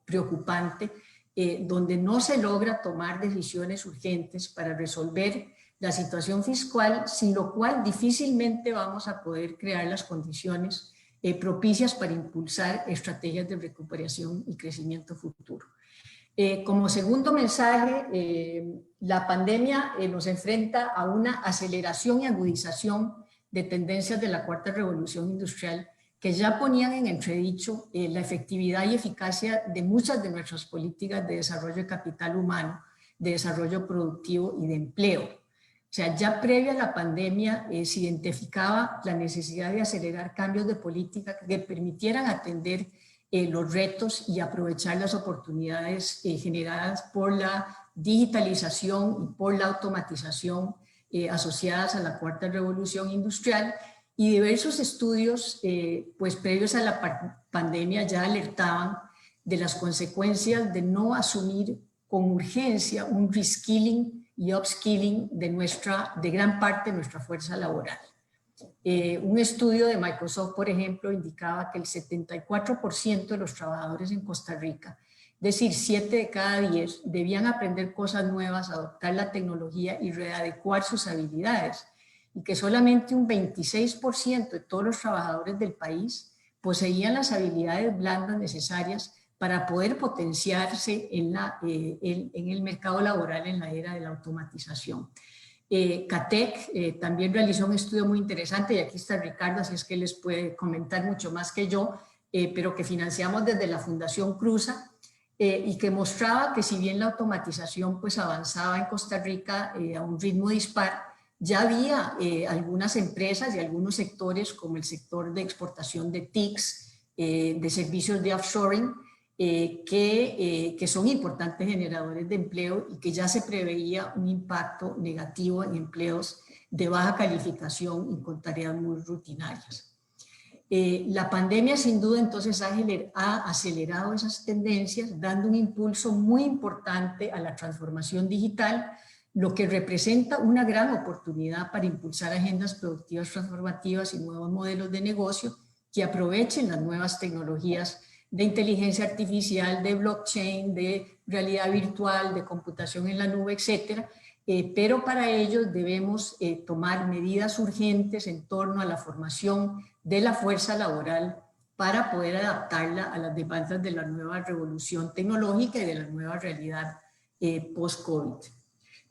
preocupante, donde no se logra tomar decisiones urgentes para resolver la situación fiscal, sin lo cual difícilmente vamos a poder crear las condiciones propicias para impulsar estrategias de recuperación y crecimiento futuro. Como segundo mensaje, la pandemia nos enfrenta a una aceleración y agudización de tendencias de la cuarta revolución industrial que ya ponían en entredicho la efectividad y eficacia de muchas de nuestras políticas de desarrollo de capital humano, de desarrollo productivo y de empleo. O sea, ya previa a la pandemia se identificaba la necesidad de acelerar cambios de política que permitieran atender los retos y aprovechar las oportunidades generadas por la digitalización y por la automatización asociadas a la cuarta revolución industrial, y diversos estudios pues previos a la pandemia ya alertaban de las consecuencias de no asumir con urgencia un reskilling y upskilling de gran parte de nuestra fuerza laboral. Un estudio de Microsoft, por ejemplo, indicaba que el 74% de los trabajadores en Costa Rica Es decir, 7 de cada 10 debían aprender cosas nuevas, adoptar la tecnología y readecuar sus habilidades, y que solamente un 26% de todos los trabajadores del país poseían las habilidades blandas necesarias para poder potenciarse en el mercado laboral en la era de la automatización. CATEC también realizó un estudio muy interesante, y aquí está Ricardo, así es que les puede comentar mucho más que yo, pero que financiamos desde la Fundación Cruza, y que mostraba que si bien la automatización pues avanzaba en Costa Rica a un ritmo dispar, ya había algunas empresas y algunos sectores como el sector de exportación de TICs, de servicios de offshoring, que son importantes generadores de empleo y que ya se preveía un impacto negativo en empleos de baja calificación y con tareas muy rutinarias. La pandemia sin duda entonces ha acelerado esas tendencias, dando un impulso muy importante a la transformación digital, lo que representa una gran oportunidad para impulsar agendas productivas transformativas y nuevos modelos de negocio que aprovechen las nuevas tecnologías de inteligencia artificial, de blockchain, de realidad virtual, de computación en la nube, etcétera. Pero para ello debemos tomar medidas urgentes en torno a la formación de la fuerza laboral para poder adaptarla a las demandas de la nueva revolución tecnológica y de la nueva realidad post-COVID.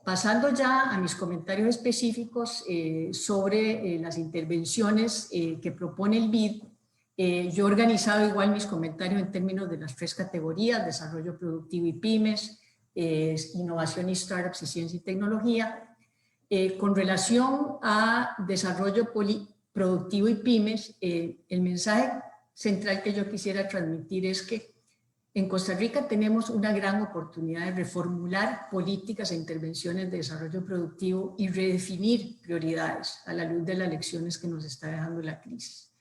Pasando ya a mis comentarios específicos sobre las intervenciones que propone el BID, yo he organizado igual mis comentarios en términos de las 3 categorías: desarrollo productivo y pymes, innovación y startups y ciencia y tecnología. Con relación a desarrollo productivo y pymes, el mensaje central que yo quisiera transmitir es que en Costa Rica tenemos una gran oportunidad de reformular políticas e intervenciones de desarrollo productivo y redefinir prioridades a la luz de las lecciones que nos está dejando la crisis.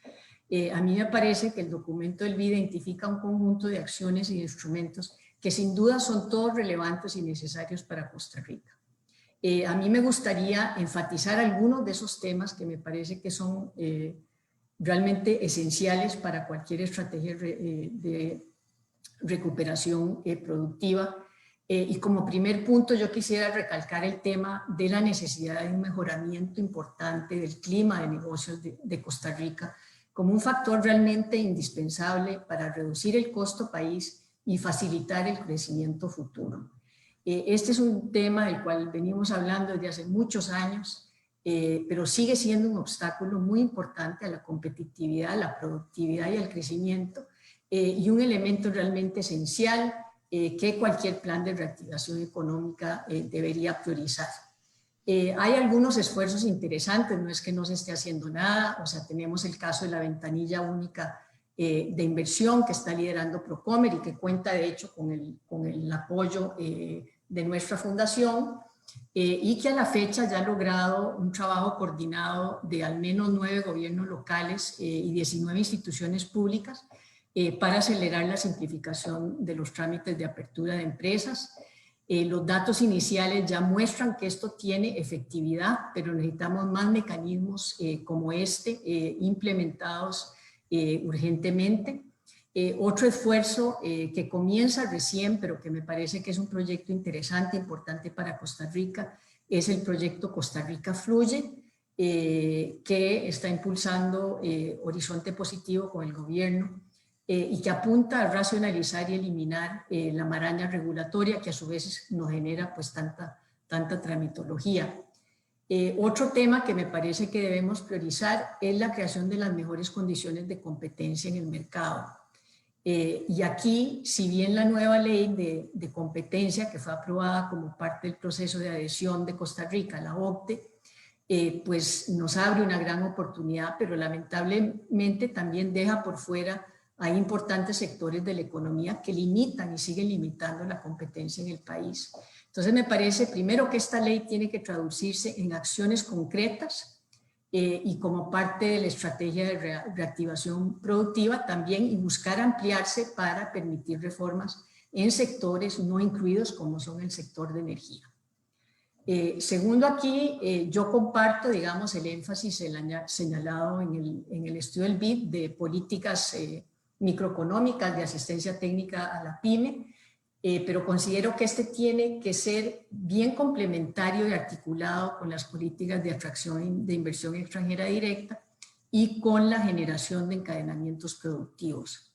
A mí me parece que el documento del BID identifica un conjunto de acciones y de instrumentos que sin duda son todos relevantes y necesarios para Costa Rica. A mí me gustaría enfatizar algunos de esos temas que me parece que son realmente esenciales para cualquier estrategia de recuperación productiva. Y como primer punto yo quisiera recalcar el tema de la necesidad de un mejoramiento importante del clima de negocios de Costa Rica como un factor realmente indispensable para reducir el costo país y facilitar el crecimiento futuro. Este es un tema del cual venimos hablando desde hace muchos años, pero sigue siendo un obstáculo muy importante a la competitividad, a la productividad y al crecimiento, y un elemento realmente esencial que cualquier plan de reactivación económica debería priorizar. Hay algunos esfuerzos interesantes, no es que no se esté haciendo nada, o sea, tenemos el caso de la ventanilla única de inversión que está liderando Procomer y que cuenta de hecho con el apoyo de nuestra fundación, y que a la fecha ya ha logrado un trabajo coordinado de al menos 9 gobiernos locales y 19 instituciones públicas para acelerar la simplificación de los trámites de apertura de empresas. Los datos iniciales ya muestran que esto tiene efectividad, pero necesitamos más mecanismos como este implementados urgentemente. Otro esfuerzo que comienza recién, pero que me parece que es un proyecto interesante, importante para Costa Rica, es el proyecto Costa Rica Fluye, que está impulsando Horizonte Positivo con el gobierno y que apunta a racionalizar y eliminar la maraña regulatoria que a su vez nos genera pues tanta tramitología. Otro tema que me parece que debemos priorizar es la creación de las mejores condiciones de competencia en el mercado. Y aquí, si bien la nueva ley de competencia que fue aprobada como parte del proceso de adhesión de Costa Rica, la OCDE, pues nos abre una gran oportunidad, pero lamentablemente también deja por fuera a importantes sectores de la economía que limitan y siguen limitando la competencia en el país. Entonces me parece primero que esta ley tiene que traducirse en acciones concretas y como parte de la estrategia de reactivación productiva también, y buscar ampliarse para permitir reformas en sectores no incluidos como son el sector de energía. Segundo, aquí yo comparto, digamos, el énfasis señalado en el estudio del BID de políticas microeconómicas de asistencia técnica a la PYME, pero considero que este tiene que ser bien complementario y articulado con las políticas de atracción de inversión extranjera directa y con la generación de encadenamientos productivos.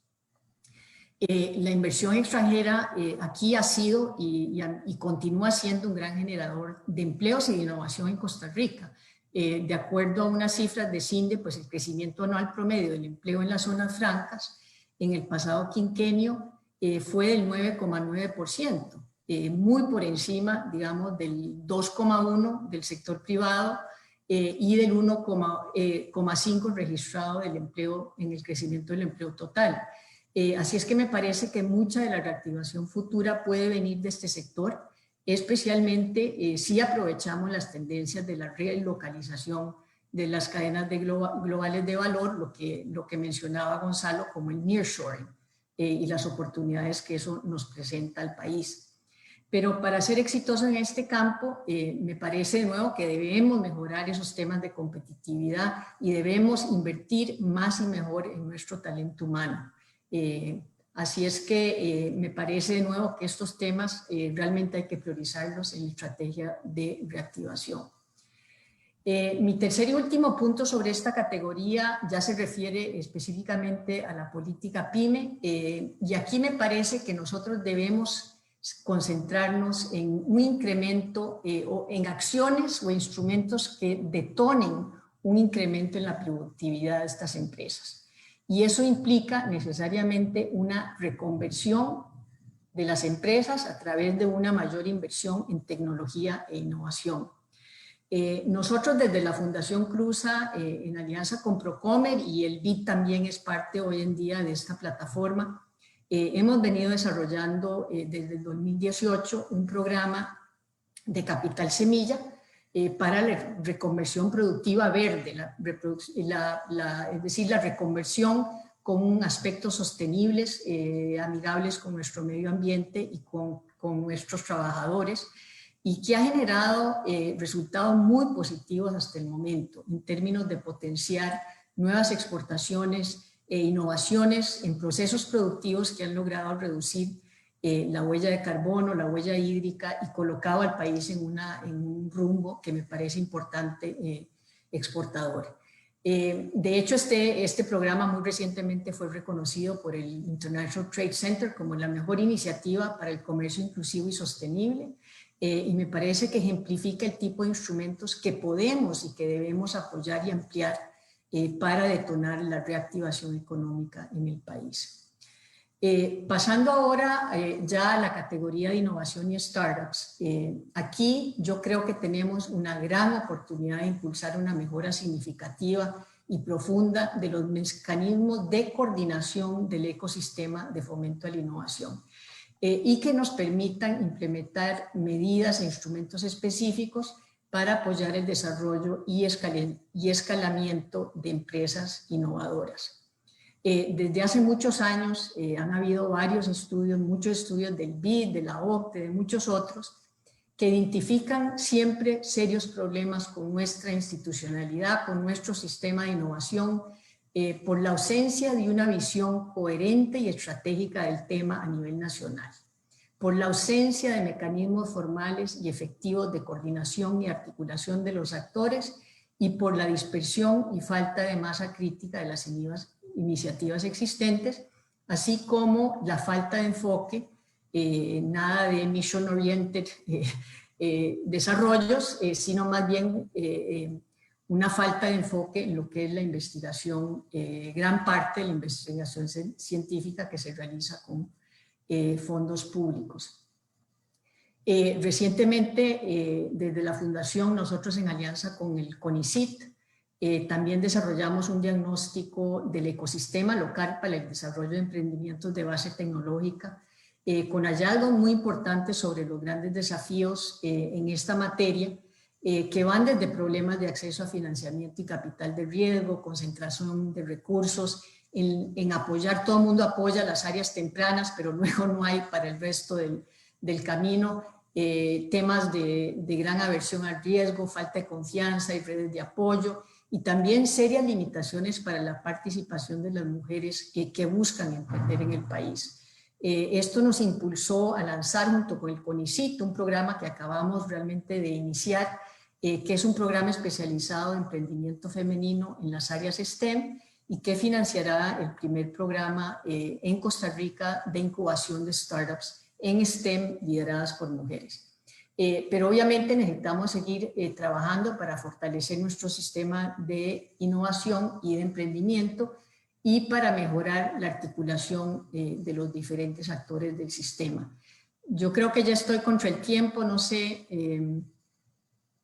La inversión extranjera aquí ha sido y continúa siendo un gran generador de empleos y de innovación en Costa Rica. De acuerdo a unas cifras de CINDE, pues el crecimiento anual promedio del empleo en las zonas francas en el pasado quinquenio fue del 9,9%, muy por encima, digamos, del 2,1% del sector privado y del 1,5% registrado del empleo en el crecimiento del empleo total. Así es que me parece que mucha de la reactivación futura puede venir de este sector, especialmente si aprovechamos las tendencias de la relocalización de las cadenas globales de valor, lo que mencionaba Gonzalo como el nearshoring y las oportunidades que eso nos presenta al país. Pero para ser exitoso en este campo, me parece de nuevo que debemos mejorar esos temas de competitividad y debemos invertir más y mejor en nuestro talento humano. Así es que me parece de nuevo que estos temas realmente hay que priorizarlos en la estrategia de reactivación. Mi tercer y último punto sobre esta categoría ya se refiere específicamente a la política PYME y aquí me parece que nosotros debemos concentrarnos en un incremento o en acciones o instrumentos que detonen un incremento en la productividad de estas empresas. Y eso implica necesariamente una reconversión de las empresas a través de una mayor inversión en tecnología e innovación. Nosotros desde la Fundación Cruza, en alianza con Procomer, y el BID también es parte hoy en día de esta plataforma, hemos venido desarrollando desde el 2018 un programa de capital semilla para la reconversión productiva verde, es decir, la reconversión con aspectos sostenibles, amigables con nuestro medio ambiente y con nuestros trabajadores, y que ha generado resultados muy positivos hasta el momento en términos de potenciar nuevas exportaciones e innovaciones en procesos productivos que han logrado reducir la huella de carbono, la huella hídrica y colocado al país en un rumbo que me parece importante exportador. De hecho, este programa muy recientemente fue reconocido por el International Trade Center como la mejor iniciativa para el comercio inclusivo y sostenible y me parece que ejemplifica el tipo de instrumentos que podemos y que debemos apoyar y ampliar para detonar la reactivación económica en el país. Pasando ahora ya a la categoría de innovación y startups, aquí yo creo que tenemos una gran oportunidad de impulsar una mejora significativa y profunda de los mecanismos de coordinación del ecosistema de fomento a la innovación y que nos permitan implementar medidas e instrumentos específicos para apoyar el desarrollo y escalamiento de empresas innovadoras. Desde hace muchos años han habido varios estudios, muchos estudios del BID, de la OCDE, de muchos otros, que identifican siempre serios problemas con nuestra institucionalidad, con nuestro sistema de innovación, por la ausencia de una visión coherente y estratégica del tema a nivel nacional, por la ausencia de mecanismos formales y efectivos de coordinación y articulación de los actores y por la dispersión y falta de masa crítica de las iniciativas existentes, así como la falta de enfoque, nada de mission oriented desarrollos, sino más bien una falta de enfoque en lo que es la investigación, gran parte de la investigación científica que se realiza con fondos públicos. Recientemente, desde la Fundación, nosotros en alianza con el CONICYT, también desarrollamos un diagnóstico del ecosistema local para el desarrollo de emprendimientos de base tecnológica, con hallazgos muy importantes sobre los grandes desafíos en esta materia, que van desde problemas de acceso a financiamiento y capital de riesgo, concentración de recursos, en apoyar, todo el mundo apoya las áreas tempranas, pero luego no hay para el resto del camino, temas de gran aversión al riesgo, falta de confianza y redes de apoyo, y también serias limitaciones para la participación de las mujeres que buscan emprender en el país. Esto nos impulsó a lanzar junto con el CONICYT un programa que acabamos realmente de iniciar, que es un programa especializado en emprendimiento femenino en las áreas STEM y que financiará el primer programa en Costa Rica de incubación de startups en STEM lideradas por mujeres. Pero obviamente necesitamos seguir trabajando para fortalecer nuestro sistema de innovación y de emprendimiento y para mejorar la articulación de los diferentes actores del sistema. Yo creo que ya estoy contra el tiempo, no sé,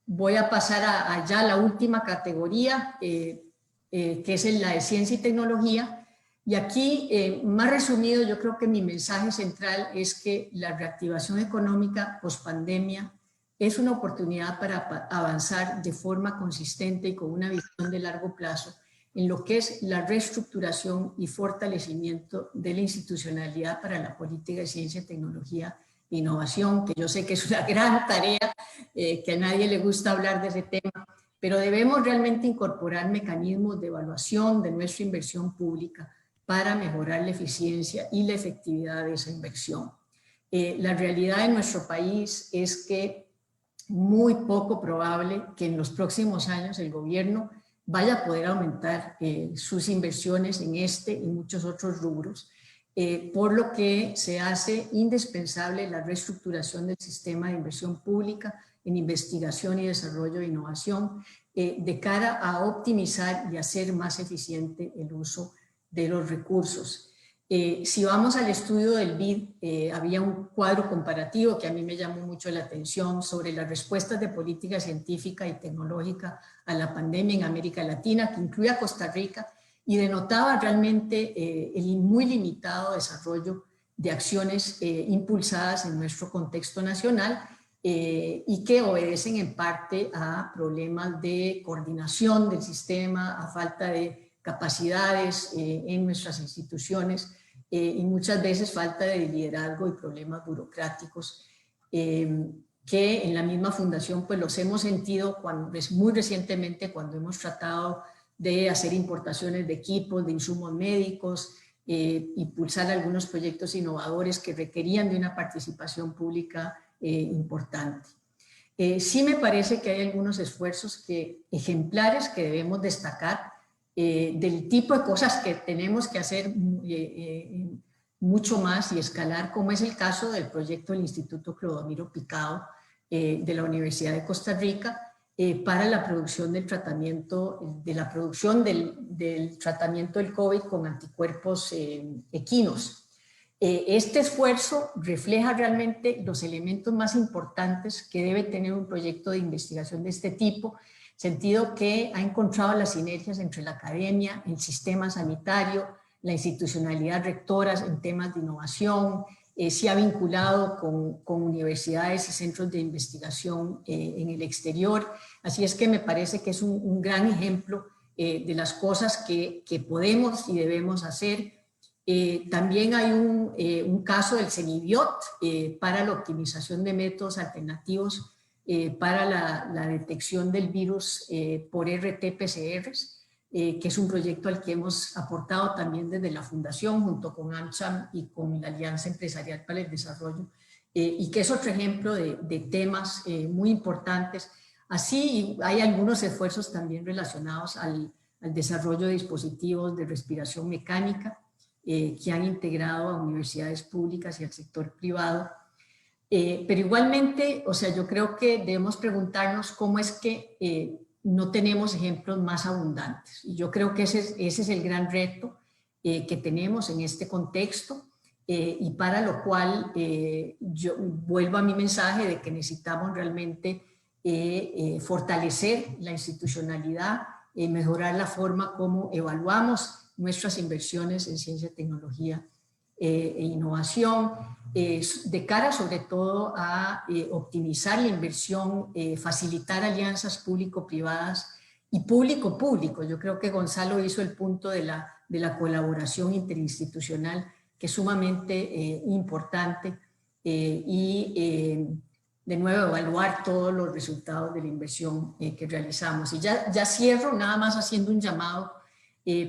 voy a pasar a ya la última categoría, que es la de ciencia y tecnología. Y aquí, más resumido, yo creo que mi mensaje central es que la reactivación económica post-pandemia es una oportunidad para avanzar de forma consistente y con una visión de largo plazo en lo que es la reestructuración y fortalecimiento de la institucionalidad para la política de ciencia, tecnología e innovación, que yo sé que es una gran tarea, que a nadie le gusta hablar de ese tema, pero debemos realmente incorporar mecanismos de evaluación de nuestra inversión pública para mejorar la eficiencia y la efectividad de esa inversión. La realidad en nuestro país es que muy poco probable que en los próximos años el gobierno vaya a poder aumentar sus inversiones en este y muchos otros rubros, por lo que se hace indispensable la reestructuración del sistema de inversión pública en investigación y desarrollo e innovación de cara a optimizar y hacer más eficiente el uso de los recursos. Si vamos al estudio del BID, había un cuadro comparativo que a mí me llamó mucho la atención sobre las respuestas de política científica y tecnológica a la pandemia en América Latina, que incluye a Costa Rica, y denotaba realmente el muy limitado desarrollo de acciones impulsadas en nuestro contexto nacional y que obedecen en parte a problemas de coordinación del sistema, a falta de capacidades en nuestras instituciones y muchas veces falta de liderazgo y problemas burocráticos que en la misma fundación pues los hemos sentido muy recientemente cuando hemos tratado de hacer importaciones de equipos, de insumos médicos, impulsar algunos proyectos innovadores que requerían de una participación pública importante. Sí me parece que hay algunos esfuerzos ejemplares que debemos destacar, del tipo de cosas que tenemos que hacer mucho más y escalar, como es el caso del proyecto del Instituto Clodomiro Picado de la Universidad de Costa Rica para la producción del tratamiento, del tratamiento del COVID con anticuerpos equinos. Este esfuerzo refleja realmente los elementos más importantes que debe tener un proyecto de investigación de este tipo, sentido que ha encontrado las sinergias entre la academia, el sistema sanitario, la institucionalidad rectoras en temas de innovación, se ha vinculado con universidades y centros de investigación en el exterior. Así es que me parece que es un gran ejemplo de las cosas que podemos y debemos hacer. También hay un caso del CENIBIOT para la optimización de métodos alternativos para la detección del virus por RT-PCRs, que es un proyecto al que hemos aportado también desde la Fundación junto con AmCham y con la Alianza Empresarial para el Desarrollo, y que es otro ejemplo de temas muy importantes. Así hay algunos esfuerzos también relacionados al desarrollo de dispositivos de respiración mecánica que han integrado a universidades públicas y al sector privado. Pero igualmente, o sea, yo creo que debemos preguntarnos cómo es que no tenemos ejemplos más abundantes. Y yo creo que ese es el gran reto que tenemos en este contexto y para lo cual yo vuelvo a mi mensaje de que necesitamos realmente fortalecer la institucionalidad, mejorar la forma como evaluamos nuestras inversiones en ciencia, tecnología e innovación, de cara sobre todo a optimizar la inversión, facilitar alianzas público-privadas y público-público. Yo creo que Gonzalo hizo el punto de la colaboración interinstitucional, que es sumamente importante, y de nuevo evaluar todos los resultados de la inversión que realizamos. Y ya cierro nada más haciendo un llamado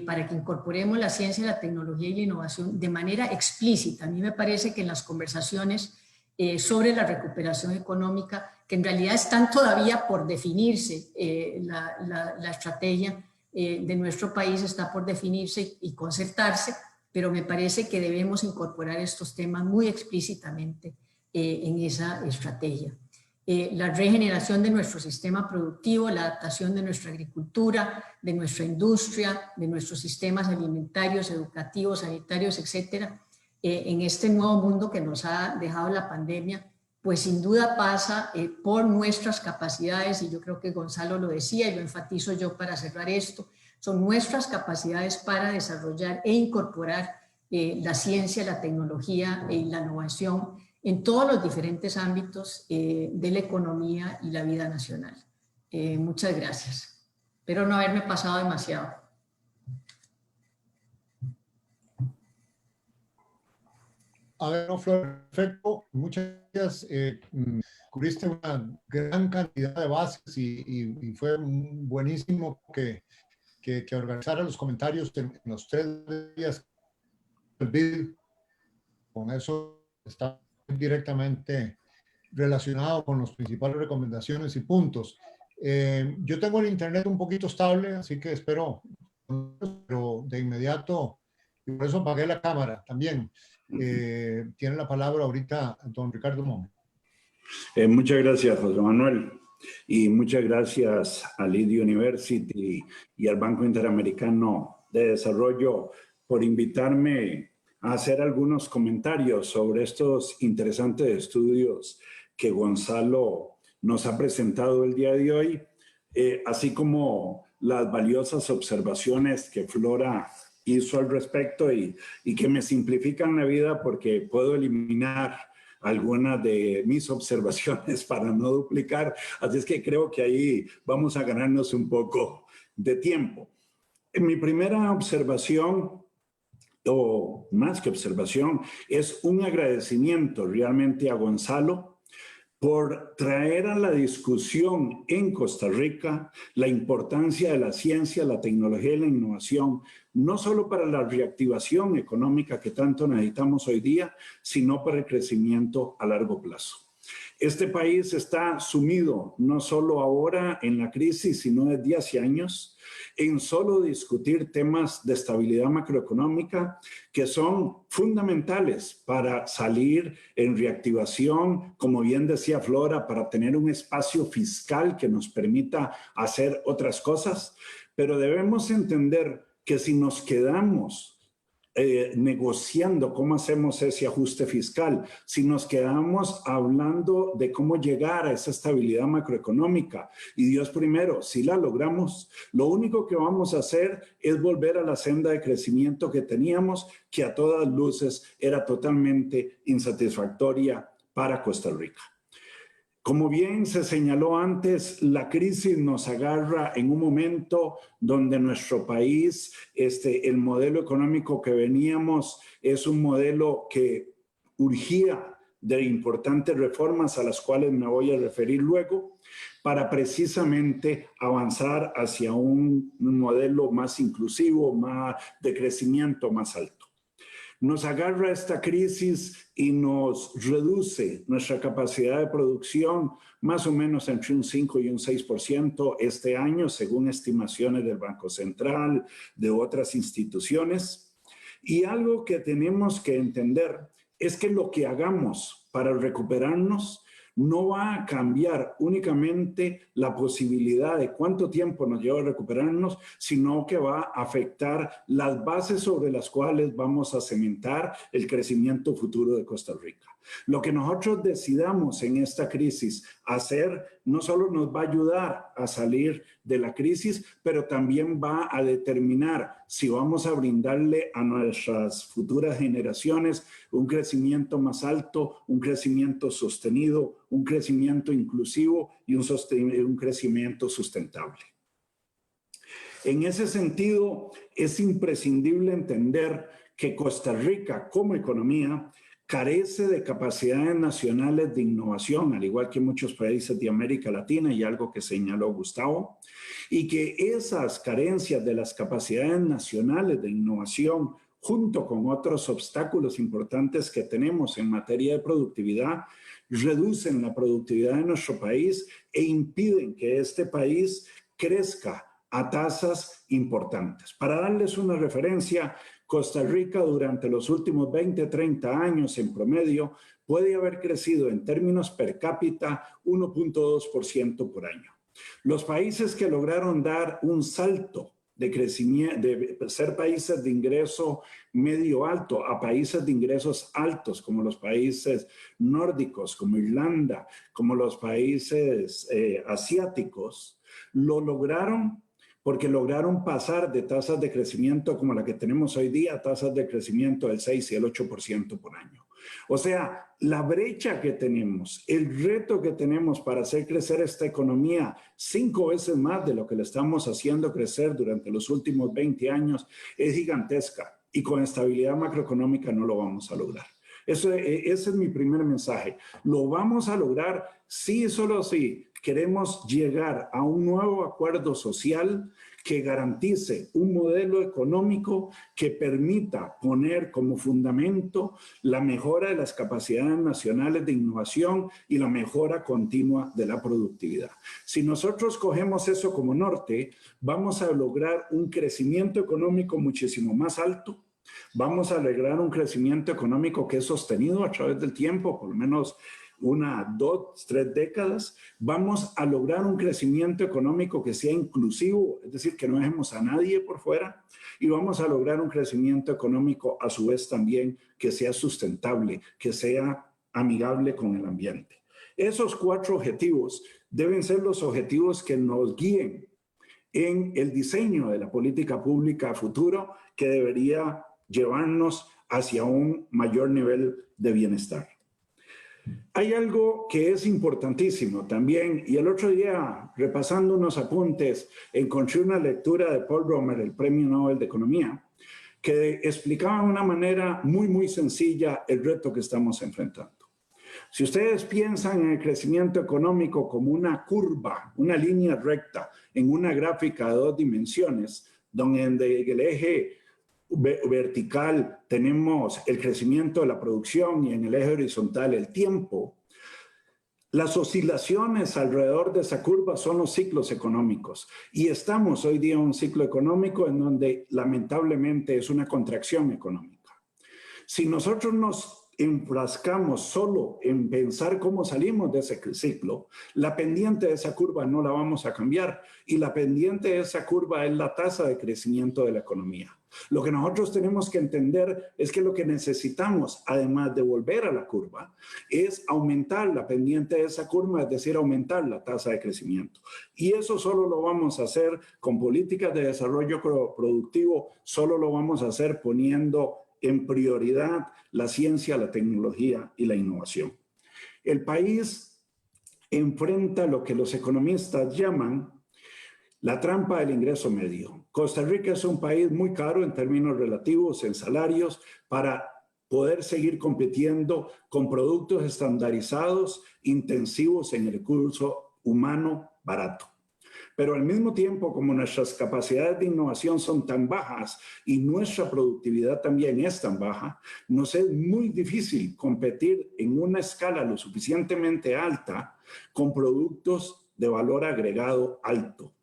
para que incorporemos la ciencia, la tecnología y la innovación de manera explícita. A mí me parece que en las conversaciones sobre la recuperación económica, que en realidad están todavía por definirse, la estrategia de nuestro país está por definirse y concertarse, pero me parece que debemos incorporar estos temas muy explícitamente en esa estrategia. La regeneración de nuestro sistema productivo, la adaptación de nuestra agricultura, de nuestra industria, de nuestros sistemas alimentarios, educativos, sanitarios, etcétera, en este nuevo mundo que nos ha dejado la pandemia, pues sin duda pasa por nuestras capacidades, y yo creo que Gonzalo lo decía y lo enfatizo yo para cerrar esto, son nuestras capacidades para desarrollar e incorporar la ciencia, la tecnología y la innovación en todos los diferentes ámbitos de la economía y la vida nacional. Muchas gracias. Espero no haberme pasado demasiado. A ver, no, Flor, perfecto. Muchas gracias. Cubriste una gran cantidad de bases y fue buenísimo que organizara los comentarios en los 3 días del vídeo. Con eso está directamente relacionado con las principales recomendaciones y puntos. Yo tengo el internet un poquito estable, así que espero, pero de inmediato, y por eso apagué la cámara también. Tiene la palabra ahorita don Ricardo Monge. Muchas gracias, José Manuel. Y muchas gracias a Leeds University y al Banco Interamericano de Desarrollo por invitarme a hacer algunos comentarios sobre estos interesantes estudios que Gonzalo nos ha presentado el día de hoy, así como las valiosas observaciones que Flora hizo al respecto y que me simplifican la vida porque puedo eliminar algunas de mis observaciones para no duplicar. Así es que creo que ahí vamos a ganarnos un poco de tiempo. En mi primera observación, o más que observación, es un agradecimiento realmente a Gonzalo por traer a la discusión en Costa Rica la importancia de la ciencia, la tecnología y la innovación, no solo para la reactivación económica que tanto necesitamos hoy día, sino para el crecimiento a largo plazo. Este país está sumido no solo ahora en la crisis, sino desde hace años, en solo discutir temas de estabilidad macroeconómica que son fundamentales para salir en reactivación, como bien decía Flora, para tener un espacio fiscal que nos permita hacer otras cosas. Pero debemos entender que si nos quedamos negociando cómo hacemos ese ajuste fiscal, si nos quedamos hablando de cómo llegar a esa estabilidad macroeconómica y Dios primero, si la logramos, lo único que vamos a hacer es volver a la senda de crecimiento que teníamos, que a todas luces era totalmente insatisfactoria para Costa Rica. Como bien se señaló antes, la crisis nos agarra en un momento donde nuestro país, el modelo económico que veníamos es un modelo que urgía de importantes reformas a las cuales me voy a referir luego, para precisamente avanzar hacia un modelo más inclusivo, más de crecimiento más alto. Nos agarra esta crisis y nos reduce nuestra capacidad de producción más o menos entre un 5 y un 6% este año, según estimaciones del Banco Central, de otras instituciones. Y algo que tenemos que entender es que lo que hagamos para recuperarnos no va a cambiar únicamente la posibilidad de cuánto tiempo nos lleva a recuperarnos, sino que va a afectar las bases sobre las cuales vamos a cimentar el crecimiento futuro de Costa Rica. Lo que nosotros decidamos en esta crisis hacer no solo nos va a ayudar a salir de la crisis, pero también va a determinar si vamos a brindarle a nuestras futuras generaciones un crecimiento más alto, un crecimiento sostenido, un crecimiento inclusivo y un crecimiento sustentable. En ese sentido, es imprescindible entender que Costa Rica como economía carece de capacidades nacionales de innovación, al igual que muchos países de América Latina, y algo que señaló Gustavo, y que esas carencias de las capacidades nacionales de innovación, junto con otros obstáculos importantes que tenemos en materia de productividad, reducen la productividad de nuestro país e impiden que este país crezca a tasas importantes. Para darles una referencia, Costa Rica durante los últimos 20, 30 años en promedio puede haber crecido en términos per cápita 1.2% por año. Los países que lograron dar un salto de crecimiento, de ser países de ingreso medio alto a países de ingresos altos, como los países nórdicos, como Irlanda, como los países asiáticos, lo lograron porque lograron pasar de tasas de crecimiento como la que tenemos hoy día a tasas de crecimiento del 6 y el 8% por año. O sea, la brecha que tenemos, el reto que tenemos para hacer crecer esta economía 5 veces más de lo que le estamos haciendo crecer durante los últimos 20 años es gigantesca y con estabilidad macroeconómica no lo vamos a lograr. Ese es mi primer mensaje. Lo vamos a lograr sí, solo si queremos llegar a un nuevo acuerdo social que garantice un modelo económico que permita poner como fundamento la mejora de las capacidades nacionales de innovación y la mejora continua de la productividad. Si nosotros cogemos eso como norte, vamos a lograr un crecimiento económico muchísimo más alto. Vamos a lograr un crecimiento económico que es sostenido a través del tiempo, por lo menos 1, 2, 3 décadas. Vamos a lograr un crecimiento económico que sea inclusivo, es decir, que no dejemos a nadie por fuera. Y vamos a lograr un crecimiento económico a su vez también que sea sustentable, que sea amigable con el ambiente. Esos 4 objetivos deben ser los objetivos que nos guíen en el diseño de la política pública a futuro que debería llevarnos hacia un mayor nivel de bienestar. Hay algo que es importantísimo también, y el otro día, repasando unos apuntes, encontré una lectura de Paul Romer, el Premio Nobel de Economía, que explicaba de una manera muy sencilla el reto que estamos enfrentando. Si ustedes piensan en el crecimiento económico como una curva, una línea recta, en una gráfica de 2 dimensiones, donde en el eje vertical tenemos el crecimiento de la producción y en el eje horizontal el tiempo, las oscilaciones alrededor de esa curva son los ciclos económicos. Y estamos hoy día en un ciclo económico en donde lamentablemente es una contracción económica. Si nosotros nos enfrascamos solo en pensar cómo salimos de ese ciclo, la pendiente de esa curva no la vamos a cambiar y la pendiente de esa curva es la tasa de crecimiento de la economía. Lo que nosotros tenemos que entender es que lo que necesitamos, además de volver a la curva, es aumentar la pendiente de esa curva, es decir, aumentar la tasa de crecimiento. Y eso solo lo vamos a hacer con políticas de desarrollo productivo, solo lo vamos a hacer poniendo en prioridad la ciencia, la tecnología y la innovación. El país enfrenta lo que los economistas llaman la trampa del ingreso medio. Costa Rica es un país muy caro en términos relativos, en salarios, para poder seguir compitiendo con productos estandarizados, intensivos en el recurso humano barato. Pero al mismo tiempo, como nuestras capacidades de innovación son tan bajas y nuestra productividad también es tan baja, nos es muy difícil competir en una escala lo suficientemente alta con productos de valor agregado alto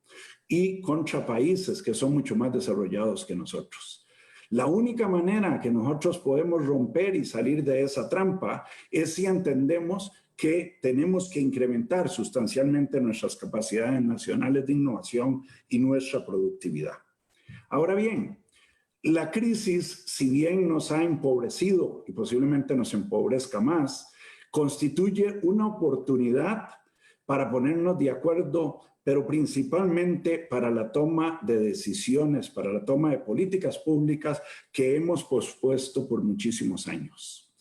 y contra países que son mucho más desarrollados que nosotros. La única manera que nosotros podemos romper y salir de esa trampa es si entendemos que tenemos que incrementar sustancialmente nuestras capacidades nacionales de innovación y nuestra productividad. Ahora bien, la crisis, si bien nos ha empobrecido y posiblemente nos empobrezca más, constituye una oportunidad para ponernos de acuerdo, pero principalmente para la toma de decisiones, para la toma de políticas públicas que hemos pospuesto por muchísimos años.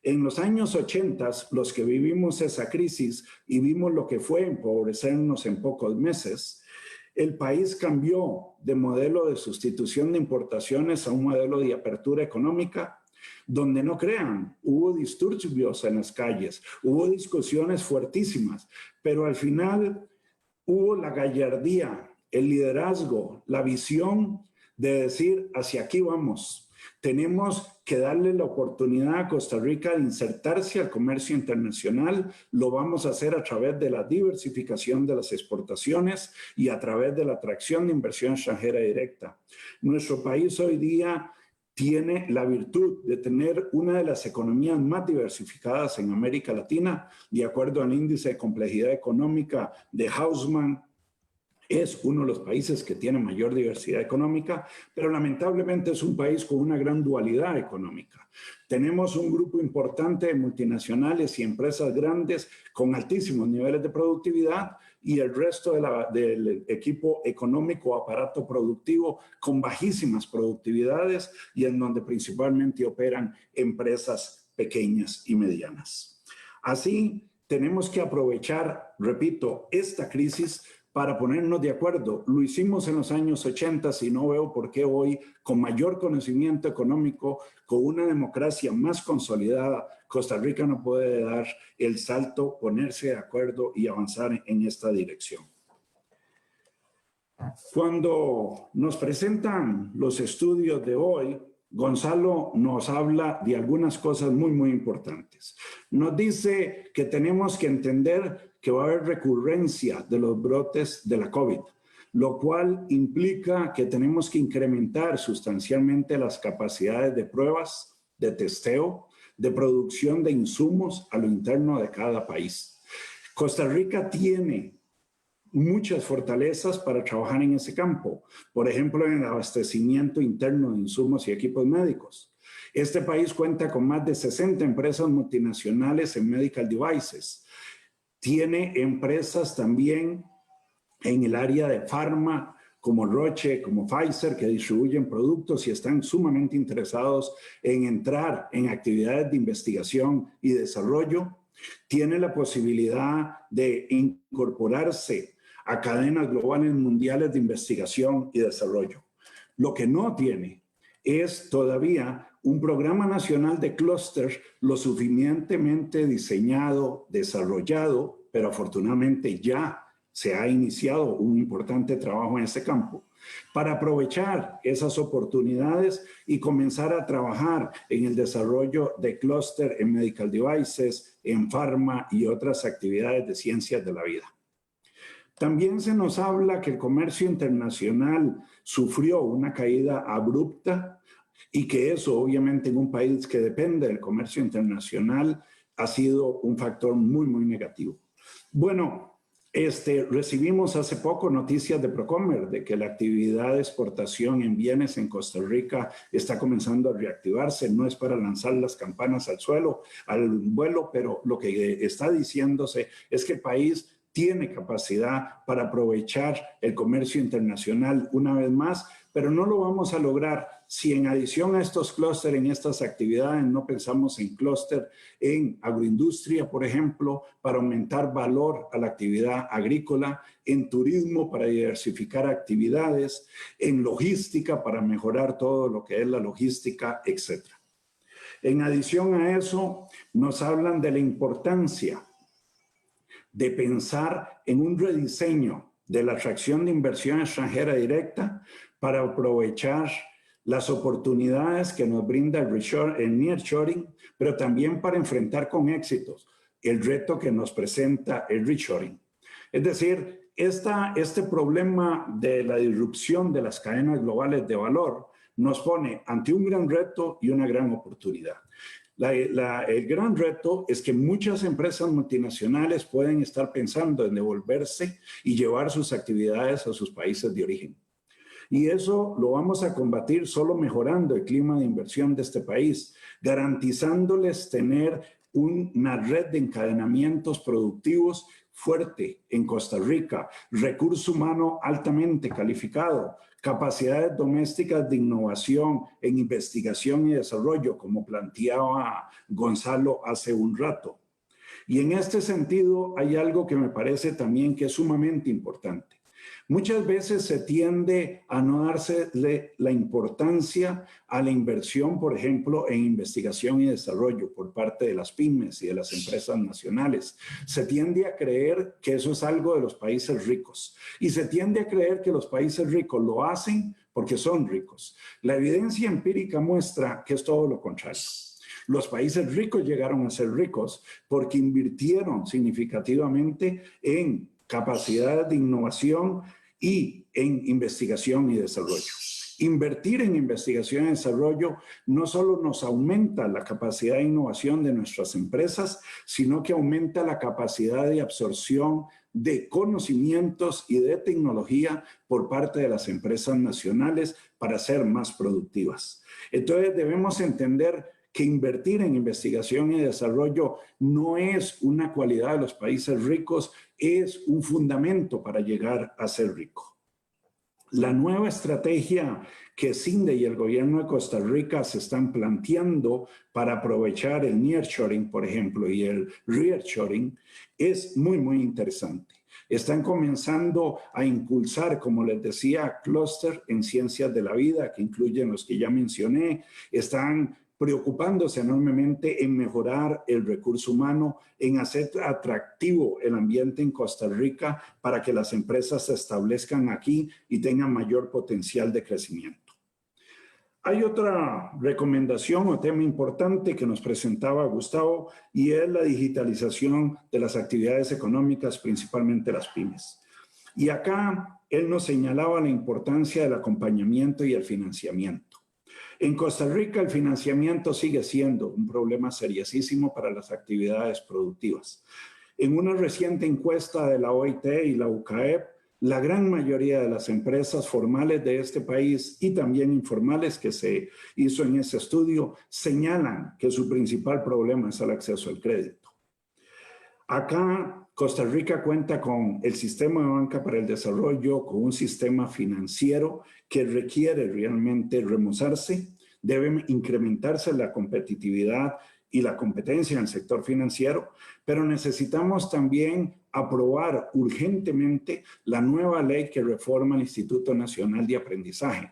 En los años 80, los que vivimos esa crisis y vimos lo que fue empobrecernos en pocos meses, el país cambió de modelo de sustitución de importaciones a un modelo de apertura económica, donde no crean, hubo disturbios en las calles, hubo discusiones fuertísimas, pero al final hubo la gallardía, el liderazgo, la visión de decir hacia aquí vamos. Tenemos que darle la oportunidad a Costa Rica de insertarse al comercio internacional. Lo vamos a hacer a través de la diversificación de las exportaciones y a través de la atracción de inversión extranjera directa. Nuestro país hoy día tiene la virtud de tener una de las economías más diversificadas en América Latina, de acuerdo al índice de complejidad económica de Hausman. Es uno de los países que tiene mayor diversidad económica, pero lamentablemente es un país con una gran dualidad económica. Tenemos un grupo importante de multinacionales y empresas grandes con altísimos niveles de productividad y el resto del equipo económico, aparato productivo con bajísimas productividades y en donde principalmente operan empresas pequeñas y medianas. Así, tenemos que aprovechar, repito, esta crisis para ponernos de acuerdo. Lo hicimos en los años 80 y no veo por qué hoy, con mayor conocimiento económico, con una democracia más consolidada, Costa Rica no puede dar el salto, ponerse de acuerdo y avanzar en esta dirección. Cuando nos presentan los estudios de hoy, Gonzalo nos habla de algunas cosas muy importantes. Nos dice que tenemos que entender que va a haber recurrencia de los brotes de la COVID, lo cual implica que tenemos que incrementar sustancialmente las capacidades de pruebas, de testeo, de producción de insumos a lo interno de cada país. Costa Rica tiene muchas fortalezas para trabajar en ese campo, por ejemplo, en el abastecimiento interno de insumos y equipos médicos. Este país cuenta con más de 60 empresas multinacionales en medical devices. Tiene empresas también en el área de farma, como Roche, como Pfizer, que distribuyen productos y están sumamente interesados en entrar en actividades de investigación y desarrollo. Tiene la posibilidad de incorporarse a cadenas globales mundiales de investigación y desarrollo. Lo que no tiene es todavía un programa nacional de clúster lo suficientemente diseñado, desarrollado, pero afortunadamente ya se ha iniciado un importante trabajo en ese campo para aprovechar esas oportunidades y comenzar a trabajar en el desarrollo de clúster en medical devices, en farma y otras actividades de ciencias de la vida. También se nos habla que el comercio internacional sufrió una caída abrupta y que eso obviamente en un país que depende del comercio internacional ha sido un factor muy negativo. Bueno, recibimos hace poco noticias de Procomer de que la actividad de exportación en bienes en Costa Rica está comenzando a reactivarse. No es para lanzar las campanas al vuelo, pero lo que está diciéndose es que el país tiene capacidad para aprovechar el comercio internacional una vez más, pero no lo vamos a lograr si en adición a estos clústeres, en estas actividades, no pensamos en clúster en agroindustria, por ejemplo, para aumentar valor a la actividad agrícola, en turismo para diversificar actividades, en logística para mejorar todo lo que es la logística, etc. En adición a eso, nos hablan de la importancia de pensar en un rediseño de la atracción de inversión extranjera directa para aprovechar las oportunidades que nos brinda el nearshoring, pero también para enfrentar con éxitos el reto que nos presenta el reshoring. Es decir, este problema de la disrupción de las cadenas globales de valor nos pone ante un gran reto y una gran oportunidad. El gran reto es que muchas empresas multinacionales pueden estar pensando en devolverse y llevar sus actividades a sus países de origen. Y eso lo vamos a combatir solo mejorando el clima de inversión de este país, garantizándoles tener una red de encadenamientos productivos fuerte en Costa Rica, recurso humano altamente calificado, capacidades domésticas de innovación en investigación y desarrollo, como planteaba Gonzalo hace un rato. Y en este sentido hay algo que me parece también que es sumamente importante. Muchas veces se tiende a no darse la importancia a la inversión, por ejemplo, en investigación y desarrollo por parte de las pymes y de las empresas nacionales. Se tiende a creer que eso es algo de los países ricos y se tiende a creer que los países ricos lo hacen porque son ricos. La evidencia empírica muestra que es todo lo contrario. Los países ricos llegaron a ser ricos porque invirtieron significativamente en capacidad de innovación y en investigación y desarrollo. Invertir en investigación y desarrollo no solo nos aumenta la capacidad de innovación de nuestras empresas, sino que aumenta la capacidad de absorción de conocimientos y de tecnología por parte de las empresas nacionales para ser más productivas. Entonces debemos entender que invertir en investigación y desarrollo no es una cualidad de los países ricos, es un fundamento para llegar a ser rico. La nueva estrategia que CINDE y el gobierno de Costa Rica se están planteando para aprovechar el nearshoring, por ejemplo, y el reshoring, es muy, muy interesante. Están comenzando a impulsar, como les decía, clúster en ciencias de la vida, que incluyen los que ya mencioné. Están preocupándose enormemente en mejorar el recurso humano, en hacer atractivo el ambiente en Costa Rica para que las empresas se establezcan aquí y tengan mayor potencial de crecimiento. Hay otra recomendación o tema importante que nos presentaba Gustavo y es la digitalización de las actividades económicas, principalmente las pymes. Y acá él nos señalaba la importancia del acompañamiento y el financiamiento. En Costa Rica el financiamiento sigue siendo un problema seriosísimo para las actividades productivas. En una reciente encuesta de la OIT y la UCAEP, la gran mayoría de las empresas formales de este país y también informales que se hizo en ese estudio señalan que su principal problema es el acceso al crédito. Acá Costa Rica cuenta con el sistema de banca para el desarrollo, con un sistema financiero que requiere realmente remozarse, debe incrementarse la competitividad y la competencia en el sector financiero, pero necesitamos también aprobar urgentemente la nueva ley que reforma el Instituto Nacional de Aprendizaje.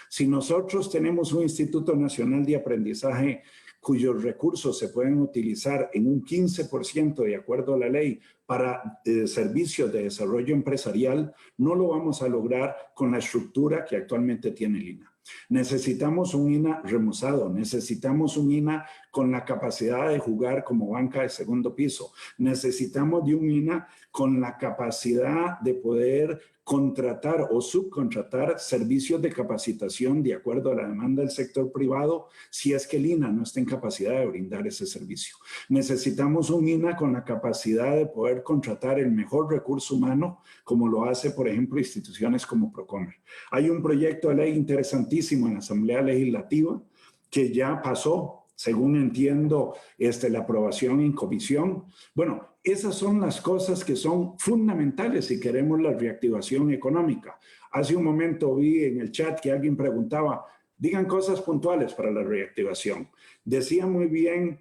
Si nosotros tenemos un Instituto Nacional de Aprendizaje cuyos recursos se pueden utilizar en un 15% de acuerdo a la ley para servicios de desarrollo empresarial, no lo vamos a lograr con la estructura que actualmente tiene el INA. Necesitamos un INA remozado, necesitamos un INA con la capacidad de jugar como banca de segundo piso, necesitamos de un INA con la capacidad de poder contratar o subcontratar servicios de capacitación de acuerdo a la demanda del sector privado si es que el INA no está en capacidad de brindar ese servicio. Necesitamos un INA con la capacidad de poder contratar el mejor recurso humano, como lo hace, por ejemplo, instituciones como Procomer. Hay un proyecto de ley interesantísimo en la Asamblea Legislativa que ya pasó, según entiendo, la aprobación en comisión. Bueno, esas son las cosas que son fundamentales si queremos la reactivación económica. Hace un momento vi en el chat que alguien preguntaba, digan cosas puntuales para la reactivación. Decía muy bien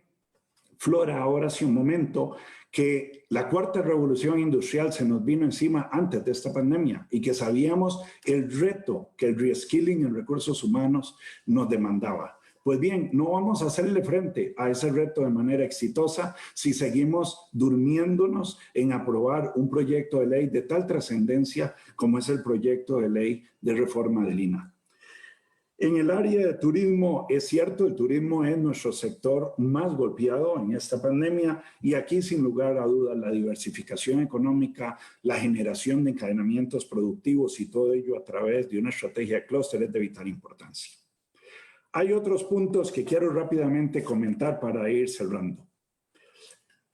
Flora ahora hace un momento que la cuarta revolución industrial se nos vino encima antes de esta pandemia y que sabíamos el reto que el reskilling en recursos humanos nos demandaba. Pues bien, no vamos a hacerle frente a ese reto de manera exitosa si seguimos durmiéndonos en aprobar un proyecto de ley de tal trascendencia como es el proyecto de ley de reforma del INA. En el área de turismo, es cierto, el turismo es nuestro sector más golpeado en esta pandemia y aquí sin lugar a dudas la diversificación económica, la generación de encadenamientos productivos y todo ello a través de una estrategia de clúster es de vital importancia. Hay otros puntos que quiero rápidamente comentar para ir cerrando.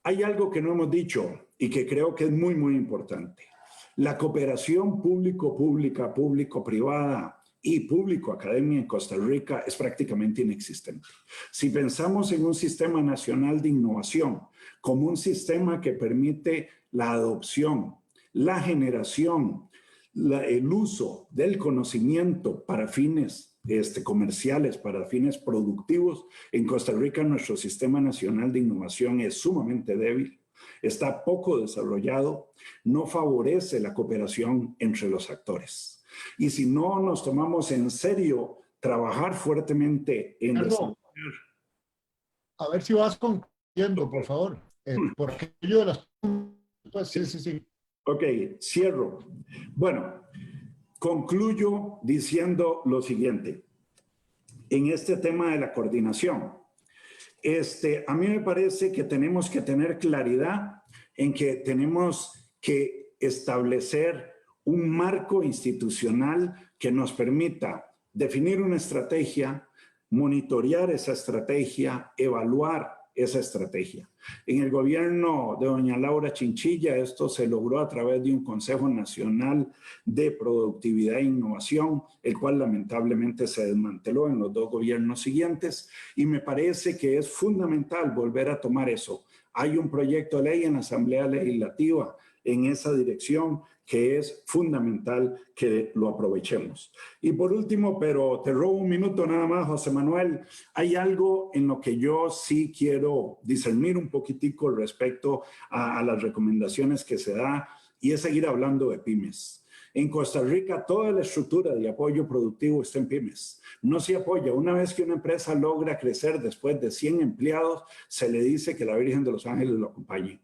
Hay algo que no hemos dicho y que creo que es muy, muy importante. La cooperación público-pública, público-privada y público-academia en Costa Rica es prácticamente inexistente. Si pensamos en un sistema nacional de innovación como un sistema que permite la adopción, la generación, el uso del conocimiento para fines comerciales, para fines productivos, en Costa Rica nuestro sistema nacional de innovación es sumamente débil. está poco desarrollado, no favorece la cooperación entre los actores. Y si no nos tomamos en serio trabajar fuertemente en desarrollar... A ver si vas concluyendo, por favor. Por aquello de las... Pues, sí. Ok, cierro. Bueno, concluyo diciendo lo siguiente. En este tema de la coordinación, a mí me parece que tenemos que tener claridad en que tenemos que establecer un marco institucional que nos permita definir una estrategia, monitorear esa estrategia, evaluar esa estrategia. En el gobierno de doña Laura Chinchilla esto se logró a través de un Consejo Nacional de Productividad e Innovación, el cual lamentablemente se desmanteló en los dos gobiernos siguientes, y me parece que es fundamental volver a tomar eso. Hay un proyecto de ley en la Asamblea Legislativa en esa dirección que es fundamental que lo aprovechemos. Y por último, pero te robo un minuto nada más, José Manuel, hay algo en lo que yo sí quiero discernir un poquitico respecto a las recomendaciones que se da, y es seguir hablando de pymes. En Costa Rica, toda la estructura de apoyo productivo está en pymes. No se apoya. Una vez que una empresa logra crecer después de 100 empleados, se le dice que la Virgen de los Ángeles lo acompañe.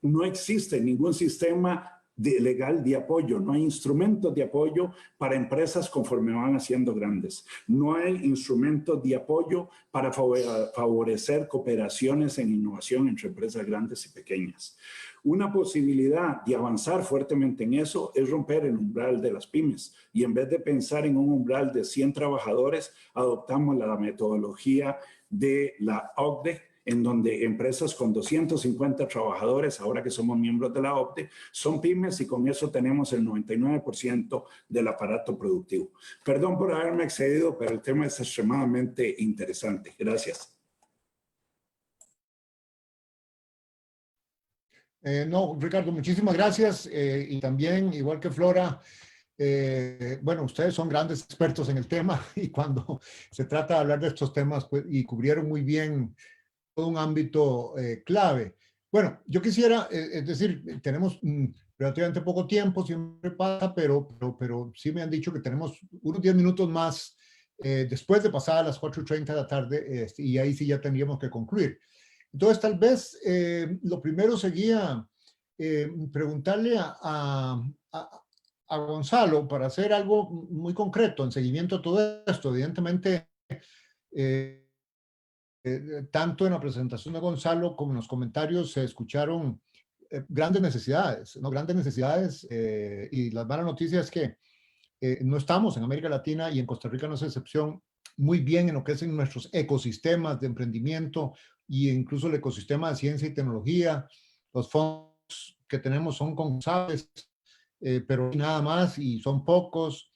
No existe ningún sistema legal de apoyo, no hay instrumentos de apoyo para empresas conforme van haciendo grandes. No hay instrumentos de apoyo para favorecer cooperaciones en innovación entre empresas grandes y pequeñas. Una posibilidad de avanzar fuertemente en eso es romper el umbral de las pymes, y en vez de pensar en un umbral de 100 trabajadores, adoptamos la metodología de la OCDE, en donde empresas con 250 trabajadores, ahora que somos miembros de la OCDE, son pymes, y con eso tenemos el 99% del aparato productivo. Perdón por haberme excedido, pero el tema es extremadamente interesante. Gracias. No, Ricardo, muchísimas gracias. Y también, igual que Flora, bueno, ustedes son grandes expertos en el tema, y cuando se trata de hablar de estos temas, pues, y cubrieron muy bien todo un ámbito clave. Bueno, yo quisiera, es decir, tenemos relativamente poco tiempo, siempre pasa, pero sí me han dicho que tenemos unos 10 minutos más después de pasar a las 4:30 de la tarde, y ahí sí ya tendríamos que concluir. Entonces, tal vez lo primero sería preguntarle a Gonzalo para hacer algo muy concreto en seguimiento a todo esto. Evidentemente, tanto en la presentación de Gonzalo como en los comentarios se escucharon grandes necesidades, ¿no? Grandes necesidades, y la mala noticia es que no estamos en América Latina, y en Costa Rica no es excepción, muy bien en lo que es en nuestros ecosistemas de emprendimiento, e incluso el ecosistema de ciencia y tecnología. Los fondos que tenemos son consables, pero nada más, y son pocos.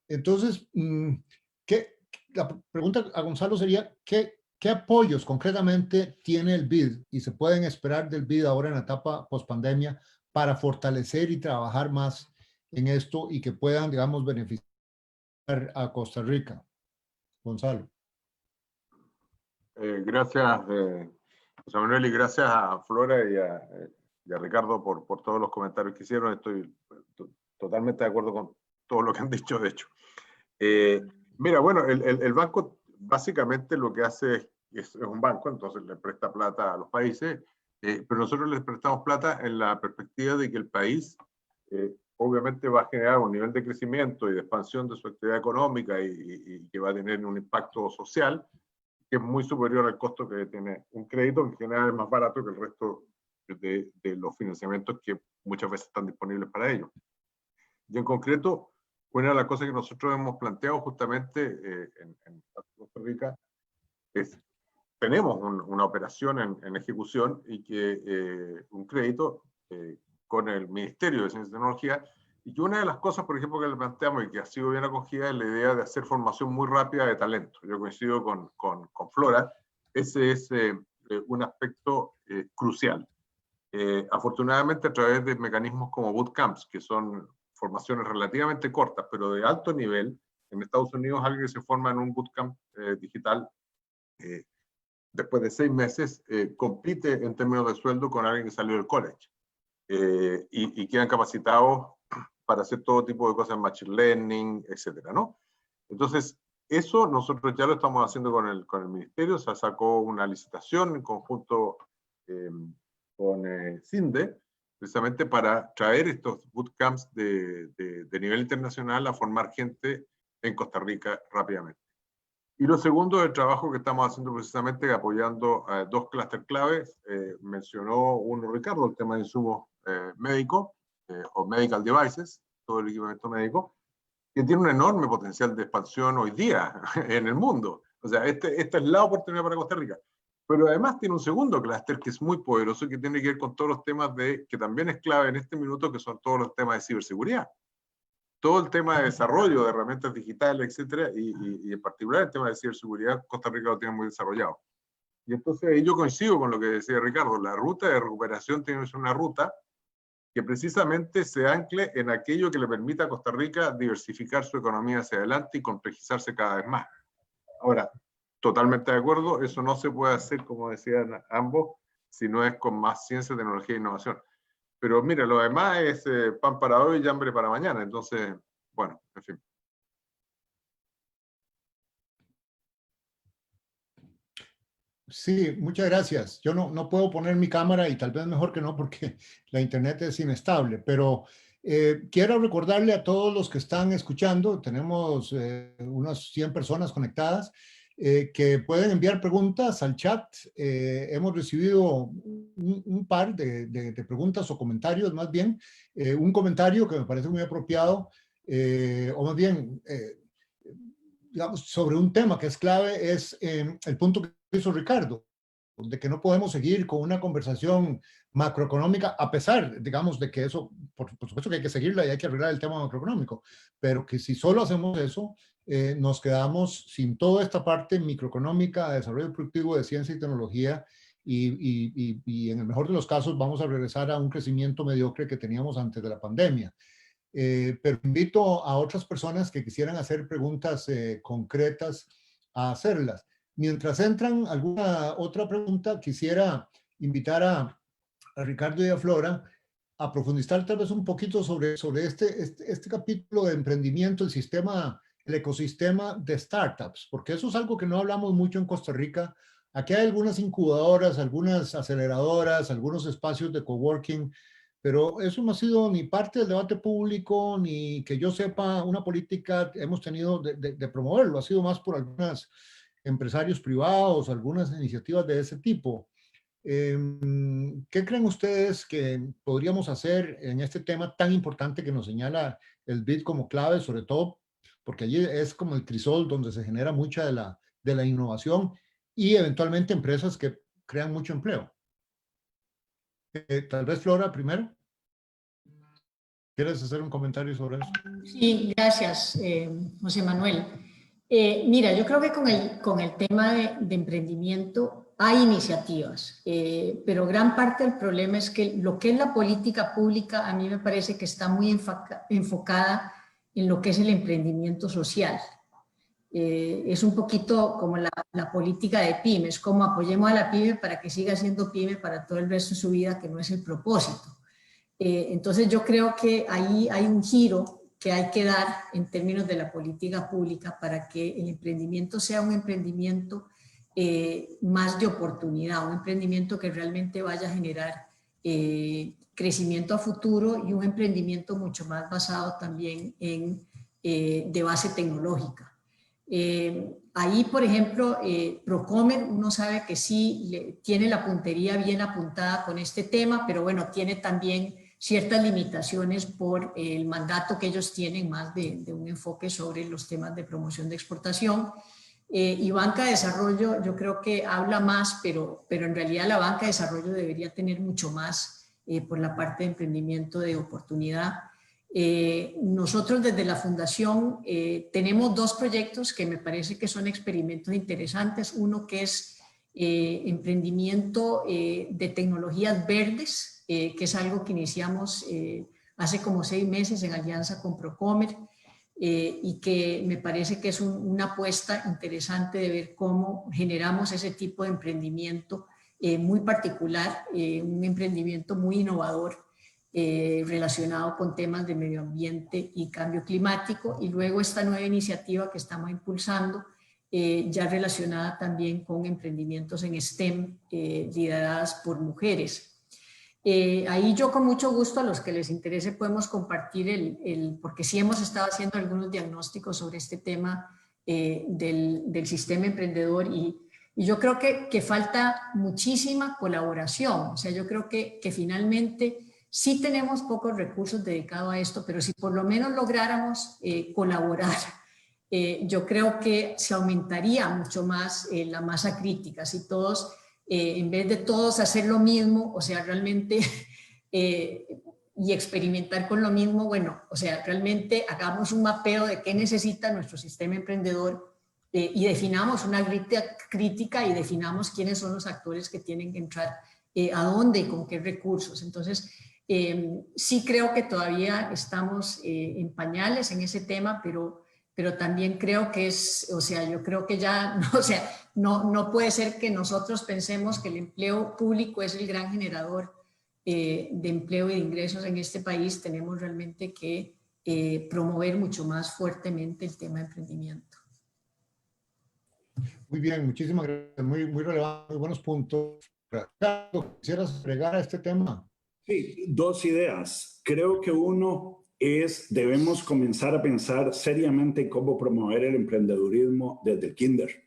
Entonces, la pregunta a Gonzalo sería, ¿qué apoyos concretamente tiene el BID y se pueden esperar del BID ahora en la etapa post-pandemia para fortalecer y trabajar más en esto y que puedan, digamos, beneficiar a Costa Rica? Gonzalo. Gracias, José Manuel, y gracias a Flora y a Ricardo por todos los comentarios que hicieron. Estoy totalmente de acuerdo con todo lo que han dicho, de hecho. Mira, bueno, el banco básicamente lo que hace es un banco, entonces le presta plata a los países, pero nosotros les prestamos plata en la perspectiva de que el país obviamente va a generar un nivel de crecimiento y de expansión de su actividad económica, y que va a tener un impacto social que es muy superior al costo que tiene un crédito, que en general es más barato que el resto de los financiamientos que muchas veces están disponibles para ellos. Y en concreto, una de las cosas que nosotros hemos planteado justamente en Costa Rica es, tenemos una operación en ejecución, y que un crédito con el Ministerio de Ciencia y Tecnología, y que una de las cosas, por ejemplo, que le planteamos y que ha sido bien acogida es la idea de hacer formación muy rápida de talento. Yo coincido con Flora, ese es un aspecto crucial. Afortunadamente, a través de mecanismos como bootcamps, que son formaciones relativamente cortas, pero de alto nivel, en Estados Unidos alguien que se forma en un bootcamp digital después de 6 meses, compite en términos de sueldo con alguien que salió del college. Y quedan capacitados para hacer todo tipo de cosas, machine learning, etcétera, ¿no? Entonces, eso nosotros ya lo estamos haciendo con el ministerio. Se sacó una licitación en conjunto con CINDE, precisamente para traer estos bootcamps de nivel internacional a formar gente en Costa Rica rápidamente. Y lo segundo, el trabajo que estamos haciendo precisamente apoyando a 2 clústeres claves. Mencionó uno Ricardo, el tema de insumos médicos o medical devices, todo el equipamiento médico, que tiene un enorme potencial de expansión hoy día en el mundo. O sea, esta es la oportunidad para Costa Rica. Pero además tiene un segundo clúster que es muy poderoso, que tiene que ver con todos los temas que también es clave en este minuto, que son todos los temas de ciberseguridad. Todo el tema de desarrollo de herramientas digitales, etcétera, y en particular el tema de ciberseguridad, Costa Rica lo tiene muy desarrollado. Y entonces ahí yo coincido con lo que decía Ricardo, la ruta de recuperación tiene que ser una ruta que precisamente se ancle en aquello que le permita a Costa Rica diversificar su economía hacia adelante y complejizarse cada vez más. Ahora, totalmente de acuerdo, eso no se puede hacer, como decían ambos, si no es con más ciencia, tecnología e innovación. Pero mira, lo demás es pan para hoy y hambre para mañana. Entonces, bueno, en fin. Sí, muchas gracias. Yo no puedo poner mi cámara y tal vez mejor que no porque la internet es inestable, pero quiero recordarle a todos los que están escuchando, tenemos unas 100 personas conectadas, que pueden enviar preguntas al chat. Hemos recibido un par de preguntas o comentarios, más bien. Un comentario que me parece muy apropiado, o más bien, digamos, sobre un tema que es clave, es el punto que hizo Ricardo, de que no podemos seguir con una conversación macroeconómica, a pesar, digamos, de que eso, por supuesto que hay que seguirla y hay que arreglar el tema macroeconómico, pero que si solo hacemos eso, nos quedamos sin toda esta parte microeconómica, de desarrollo productivo, de ciencia y tecnología, y en el mejor de los casos vamos a regresar a un crecimiento mediocre que teníamos antes de la pandemia. Pero invito a otras personas que quisieran hacer preguntas concretas a hacerlas. Mientras entran alguna otra pregunta, quisiera invitar a Ricardo y a Flora a profundizar tal vez un poquito sobre este capítulo de emprendimiento, el ecosistema de startups, porque eso es algo que no hablamos mucho en Costa Rica. Aquí hay algunas incubadoras, algunas aceleradoras, algunos espacios de coworking, pero eso no ha sido ni parte del debate público, ni que yo sepa una política hemos tenido de promoverlo. Ha sido más por algunos empresarios privados, algunas iniciativas de ese tipo. ¿Qué creen ustedes que podríamos hacer en este tema tan importante que nos señala el BID como clave, sobre todo porque allí es como el crisol donde se genera mucha de la innovación y eventualmente empresas que crean mucho empleo? Tal vez Flora primero. ¿Quieres hacer un comentario sobre eso? Sí, gracias, José Manuel. Mira, yo creo que con el tema de emprendimiento hay iniciativas, pero gran parte del problema es que lo que es la política pública a mí me parece que está muy enfocada en lo que es el emprendimiento social. Es un poquito como la política de pymes, como apoyemos a la pyme para que siga siendo pyme para todo el resto de su vida, que no es el propósito. Entonces yo creo que ahí hay un giro que hay que dar en términos de la política pública para que el emprendimiento sea un emprendimiento más de oportunidad, un emprendimiento que realmente vaya a generar crecimiento a futuro y un emprendimiento mucho más basado también de base tecnológica. Ahí, por ejemplo, Procomer, uno sabe que sí tiene la puntería bien apuntada con este tema, pero bueno, tiene también ciertas limitaciones por el mandato que ellos tienen más de un enfoque sobre los temas de promoción de exportación. Y banca de desarrollo yo creo que habla más, pero en realidad la banca de desarrollo debería tener mucho más por la parte de emprendimiento de oportunidad. Nosotros desde la fundación tenemos 2 proyectos que me parece que son experimentos interesantes. Uno que es emprendimiento de tecnologías verdes, que es algo que iniciamos hace como 6 meses en alianza con Procomer. y que me parece que es una apuesta interesante de ver cómo generamos ese tipo de emprendimiento muy particular, un emprendimiento muy innovador relacionado con temas de medio ambiente y cambio climático, y luego esta nueva iniciativa que estamos impulsando, ya relacionada también con emprendimientos en STEM lideradas por mujeres. Ahí yo con mucho gusto, a los que les interese, podemos compartir porque sí hemos estado haciendo algunos diagnósticos sobre este tema del sistema emprendedor, y yo creo que falta muchísima colaboración. O sea, yo creo que finalmente sí tenemos pocos recursos dedicados a esto, pero si por lo menos lográramos colaborar, yo creo que se aumentaría mucho más la masa crítica. Si todos, en vez de todos hacer lo mismo, o sea, realmente, y experimentar con lo mismo, bueno, o sea, realmente hagamos un mapeo de qué necesita nuestro sistema emprendedor y definamos una crítica y definamos quiénes son los actores que tienen que entrar, a dónde y con qué recursos. Entonces, sí creo que todavía estamos en pañales en ese tema, pero también creo que o sea, yo creo que ya, o sea, no puede ser que nosotros pensemos que el empleo público es el gran generador de empleo y de ingresos en este país. Tenemos realmente que promover mucho más fuertemente el tema de emprendimiento. Muy bien, muchísimas gracias. Muy relevante, muy buenos puntos. Ricardo, ¿quisieras agregar a este tema? Sí, dos ideas. Creo que uno es, debemos comenzar a pensar seriamente en cómo promover el emprendedurismo desde el kinder,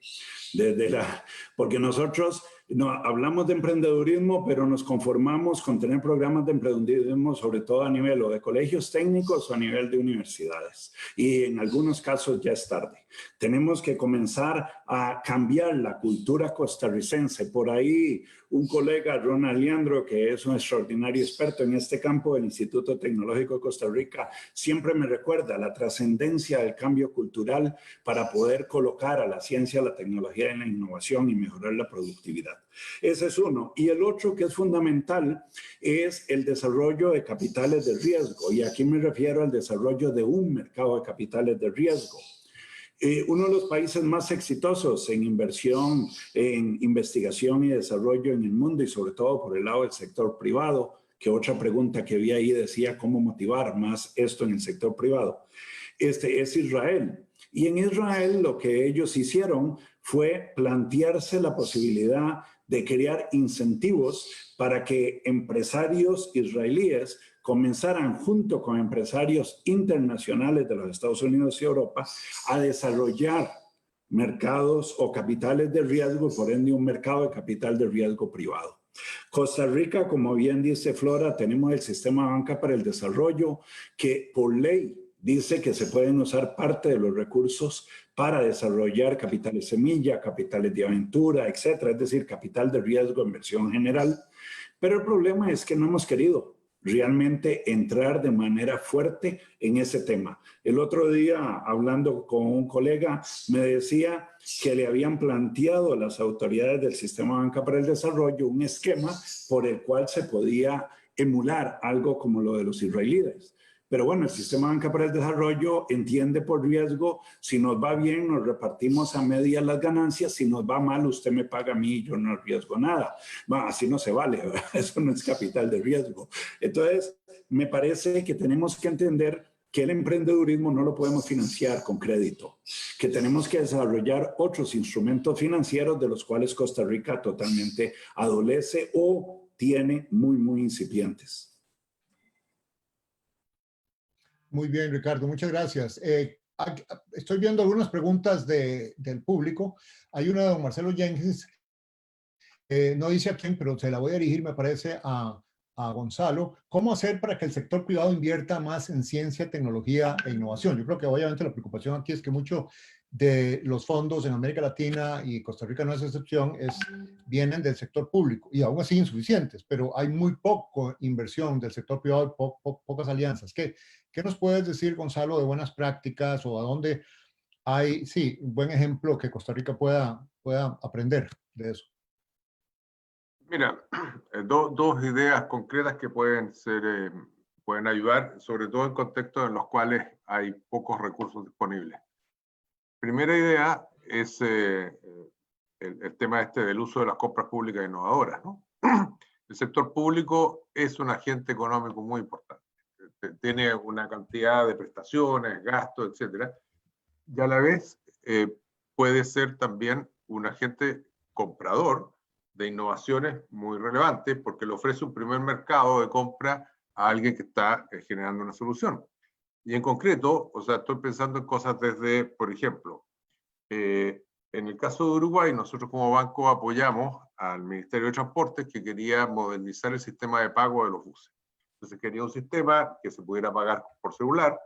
porque nosotros no, hablamos de emprendedurismo, pero nos conformamos con tener programas de emprendedurismo, sobre todo a nivel o de colegios técnicos o a nivel de universidades. Y en algunos casos ya es tarde. Tenemos que comenzar a cambiar la cultura costarricense. Por ahí un colega, Ronald Leandro, que es un extraordinario experto en este campo del Instituto Tecnológico de Costa Rica, siempre me recuerda la trascendencia del cambio cultural para poder colocar a la ciencia, la tecnología y la innovación y mejorar la productividad. Ese es uno. Y el otro que es fundamental es el desarrollo de capitales de riesgo. Y aquí me refiero al desarrollo de un mercado de capitales de riesgo. Uno de los países más exitosos en inversión, en investigación y desarrollo en el mundo, y sobre todo por el lado del sector privado, que otra pregunta que vi ahí decía cómo motivar más esto en el sector privado, es Israel. Y en Israel lo que ellos hicieron fue plantearse la posibilidad de crear incentivos para que empresarios israelíes comenzaran junto con empresarios internacionales de los Estados Unidos y Europa a desarrollar mercados o capitales de riesgo, por ende un mercado de capital de riesgo privado. Costa Rica, como bien dice Flora, tenemos el sistema de banca para el desarrollo que por ley dice que se pueden usar parte de los recursos para desarrollar capitales semilla, capitales de aventura, etcétera, es decir, capital de riesgo, inversión general. Pero el problema es que no hemos querido realmente entrar de manera fuerte en ese tema. El otro día, hablando con un colega, me decía que le habían planteado a las autoridades del Sistema de Banca para el Desarrollo un esquema por el cual se podía emular algo como lo de los israelíes. Pero bueno, el Sistema de Banca para el Desarrollo entiende por riesgo, si nos va bien nos repartimos a medias las ganancias, si nos va mal usted me paga a mí y yo no arriesgo nada. Bueno, así no se vale, ¿verdad? Eso no es capital de riesgo. Entonces, me parece que tenemos que entender que el emprendedurismo no lo podemos financiar con crédito, que tenemos que desarrollar otros instrumentos financieros de los cuales Costa Rica totalmente adolece o tiene muy incipientes. Muy bien, Ricardo, muchas gracias. Estoy viendo algunas preguntas del público. Hay una de don Marcelo Jenkins, no dice a quién, pero se la voy a dirigir, me parece, a Gonzalo. ¿Cómo hacer para que el sector privado invierta más en ciencia, tecnología e innovación? Yo creo que obviamente la preocupación aquí es que mucho de los fondos en América Latina y Costa Rica no es excepción, vienen del sector público y aún así insuficientes, pero hay muy poca inversión del sector privado y pocas alianzas. ¿Qué nos puedes decir, Gonzalo, de buenas prácticas o a dónde hay, sí, un buen ejemplo que Costa Rica pueda aprender de eso? Mira, dos ideas concretas que pueden ser pueden ayudar, sobre todo en contextos en los cuales hay pocos recursos disponibles. Primera idea es el tema del uso de las compras públicas innovadoras, ¿no? El sector público es un agente económico muy importante. Tiene una cantidad de prestaciones, gastos, etcétera, y a la vez puede ser también un agente comprador de innovaciones muy relevantes porque le ofrece un primer mercado de compra a alguien que está generando una solución. Y en concreto, o sea, estoy pensando en cosas desde, por ejemplo, en el caso de Uruguay, nosotros como banco apoyamos al Ministerio de Transportes que quería modernizar el sistema de pago de los buses. Entonces quería un sistema que se pudiera pagar por celular,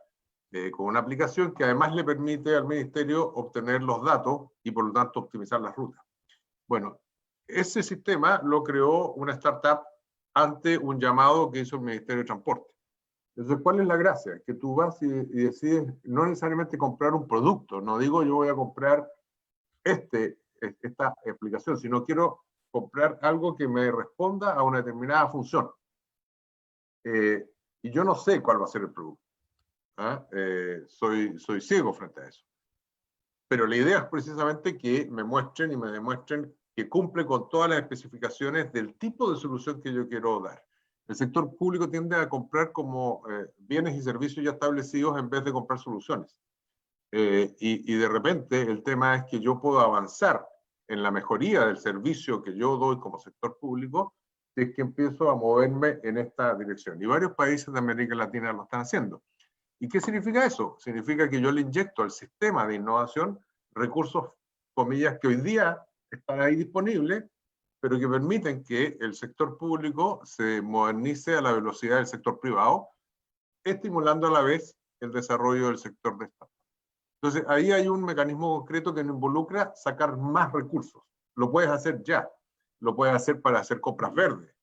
con una aplicación que además le permite al Ministerio obtener los datos y por lo tanto optimizar las rutas. Bueno, ese sistema lo creó una startup ante un llamado que hizo el Ministerio de Transporte. Entonces, ¿cuál es la gracia? Que tú vas y decides no necesariamente comprar un producto. No digo yo voy a comprar esta aplicación, sino quiero comprar algo que me responda a una determinada función. Y yo no sé cuál va a ser el producto. Soy ciego frente a eso. Pero la idea es precisamente que me muestren y me demuestren que cumple con todas las especificaciones del tipo de solución que yo quiero dar. El sector público tiende a comprar como bienes y servicios ya establecidos en vez de comprar soluciones. Y de repente el tema es que yo puedo avanzar en la mejoría del servicio que yo doy como sector público si es que empiezo a moverme en esta dirección. Y varios países de América Latina lo están haciendo. ¿Y qué significa eso? Significa que yo le inyecto al sistema de innovación recursos, comillas, que hoy día están ahí disponibles, pero que permiten que el sector público se modernice a la velocidad del sector privado, estimulando a la vez el desarrollo del sector de Estado. Entonces, ahí hay un mecanismo concreto que nos involucra sacar más recursos. Lo puedes hacer ya. Lo puedes hacer para hacer compras verdes.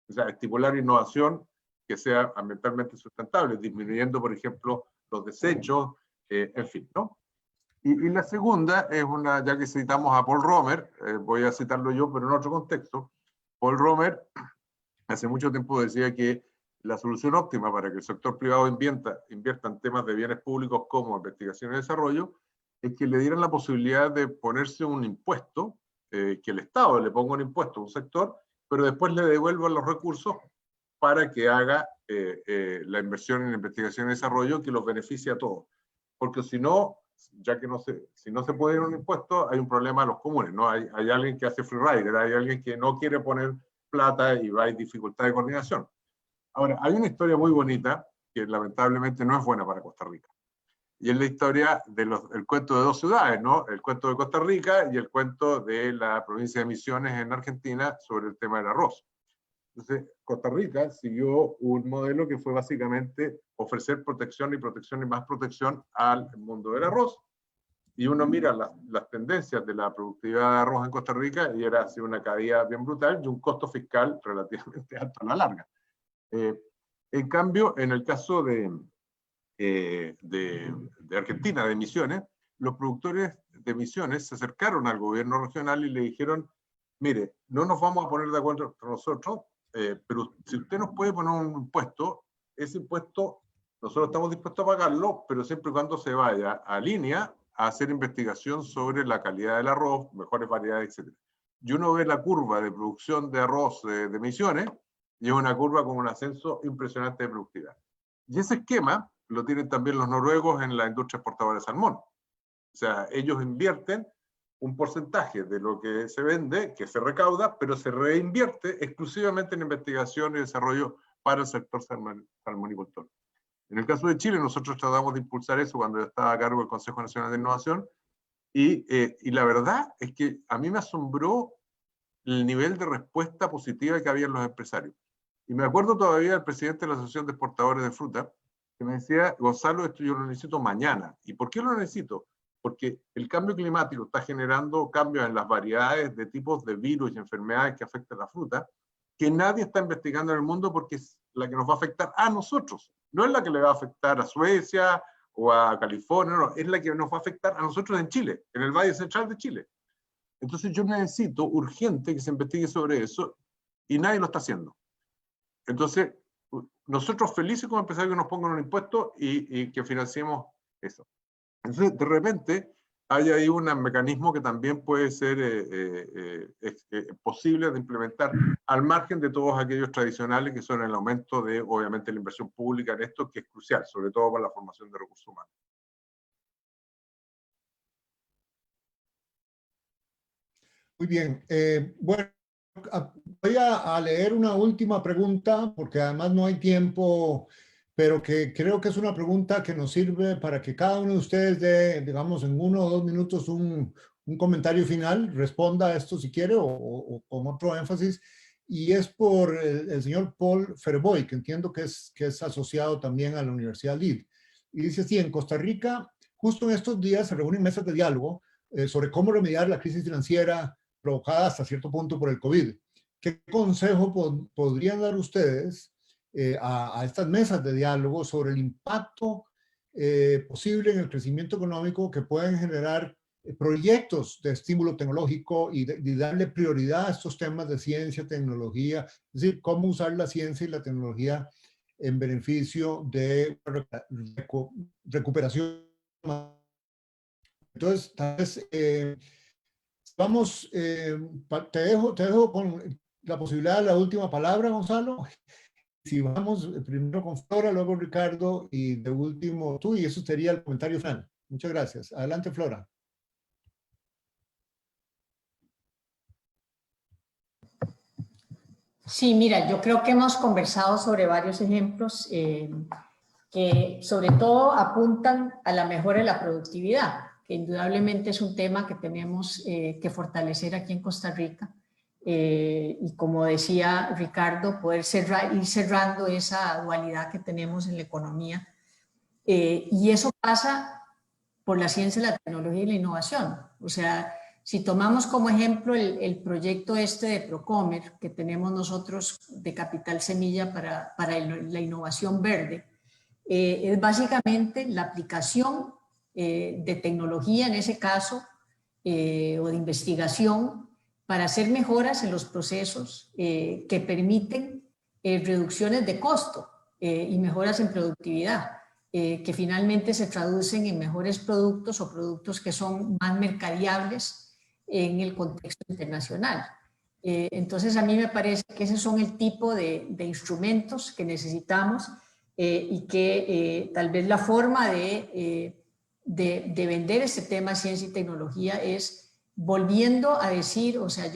O sea, estimular innovación que sea ambientalmente sustentable, disminuyendo, por ejemplo, los desechos, en fin, ¿no? Y la segunda es una, ya que citamos a Paul Romer, voy a citarlo yo, pero en otro contexto. Paul Romer hace mucho tiempo decía que la solución óptima para que el sector privado invierta en temas de bienes públicos como investigación y desarrollo es que le dieran la posibilidad de ponerse un impuesto, que el Estado le ponga un impuesto a un sector, pero después le devuelvan los recursos para que haga la inversión en investigación y desarrollo que los beneficie a todos. Porque si no, ya que si no se puede ir un impuesto, hay un problema a los comunes, ¿no? Hay alguien que hace free rider, hay alguien que no quiere poner plata y hay dificultad de coordinación. Ahora, hay una historia muy bonita que lamentablemente no es buena para Costa Rica. Y es la historia del cuento de dos ciudades, ¿no? El cuento de Costa Rica y el cuento de la provincia de Misiones en Argentina sobre el tema del arroz. Entonces, Costa Rica siguió un modelo que fue básicamente ofrecer protección y más protección al mundo del arroz. Y uno mira las tendencias de la productividad de arroz en Costa Rica y era así una caída bien brutal y un costo fiscal relativamente alto a la larga. En cambio, en el caso de Argentina, de Misiones, los productores de Misiones se acercaron al gobierno regional y le dijeron, mire, no nos vamos a poner de acuerdo entre nosotros, pero si usted nos puede poner un impuesto, ese impuesto nosotros estamos dispuestos a pagarlo, pero siempre y cuando se vaya a línea a hacer investigación sobre la calidad del arroz, mejores variedades, etc. Y uno ve la curva de producción de arroz de Misiones, y es una curva con un ascenso impresionante de productividad. Y ese esquema lo tienen también los noruegos en la industria exportadora de salmón. O sea, ellos invierten un porcentaje de lo que se vende, que se recauda, pero se reinvierte exclusivamente en investigación y desarrollo para el sector salmonicultor. En el caso de Chile, nosotros tratamos de impulsar eso cuando yo estaba a cargo del Consejo Nacional de Innovación, y la verdad es que a mí me asombró el nivel de respuesta positiva que había en los empresarios. Y me acuerdo todavía del presidente de la Asociación de Exportadores de Fruta, que me decía, Gonzalo, esto yo lo necesito mañana. ¿Y por qué lo necesito? Porque el cambio climático está generando cambios en las variedades de tipos de virus y enfermedades que afectan a la fruta, que nadie está investigando en el mundo porque es la que nos va a afectar a nosotros. No es la que le va a afectar a Suecia o a California, no, es la que nos va a afectar a nosotros en Chile, en el Valle Central de Chile. Entonces yo necesito urgente que se investigue sobre eso y nadie lo está haciendo. Entonces, nosotros felices como empresarios que nos pongan un impuesto y que financiemos eso. Entonces, de repente, hay ahí un mecanismo que también puede ser posible de implementar al margen de todos aquellos tradicionales que son el aumento de, obviamente, la inversión pública en esto, que es crucial, sobre todo para la formación de recursos humanos. Muy bien. Bueno, voy a leer una última pregunta, porque además no hay tiempo, pero que creo que es una pregunta que nos sirve para que cada uno de ustedes dé, digamos, en 1 o 2 minutos un comentario final, responda a esto si quiere o con otro énfasis. Y es por el señor Paul Ferboy, que entiendo que es asociado también a la Universidad Lid. Y dice así: en Costa Rica, justo en estos días se reúnen mesas de diálogo sobre cómo remediar la crisis financiera provocada hasta cierto punto por el COVID. ¿Qué consejo podrían dar ustedes a estas mesas de diálogo sobre el impacto posible en el crecimiento económico que pueden generar proyectos de estímulo tecnológico y darle prioridad a estos temas de ciencia, tecnología, es decir, cómo usar la ciencia y la tecnología en beneficio de recuperación? Entonces, tal vez vamos, te dejo con la posibilidad de la última palabra, Gonzalo. Si vamos primero con Flora, luego Ricardo y de último tú, y eso sería el comentario final. Muchas gracias. Adelante, Flora. Sí, mira, yo creo que hemos conversado sobre varios ejemplos que sobre todo apuntan a la mejora de la productividad, que indudablemente es un tema que tenemos que fortalecer aquí en Costa Rica. Y como decía Ricardo, poder ir cerrando esa dualidad que tenemos en la economía. Y eso pasa por la ciencia, la tecnología y la innovación. O sea, si tomamos como ejemplo el proyecto de Procomer que tenemos nosotros de Capital Semilla para la innovación verde, es básicamente la aplicación de tecnología en ese caso o de investigación para hacer mejoras en los procesos que permiten reducciones de costo y mejoras en productividad. Que finalmente se traducen en mejores productos o productos que son más mercadeables en el contexto internacional. Entonces a mí me parece que esos son el tipo de instrumentos que necesitamos y que tal vez la forma de vender este tema ciencia y tecnología es volviendo a decir, o sea,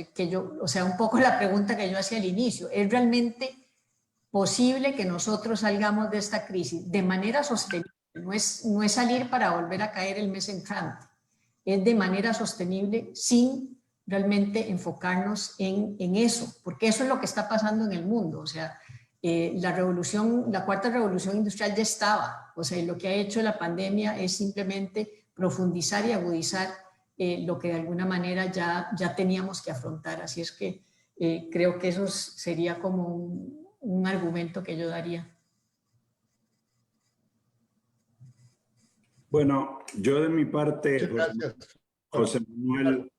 un poco la pregunta que yo hacía al inicio, ¿es realmente posible que nosotros salgamos de esta crisis de manera sostenible? No es salir para volver a caer el mes entrante, es de manera sostenible sin realmente enfocarnos en eso, porque eso es lo que está pasando en el mundo. O sea, la cuarta revolución industrial ya estaba, o sea, y lo que ha hecho la pandemia es simplemente profundizar y agudizar lo que de alguna manera ya teníamos que afrontar. Así es que creo que eso sería como un argumento que yo daría. Bueno, yo de mi parte, José Manuel,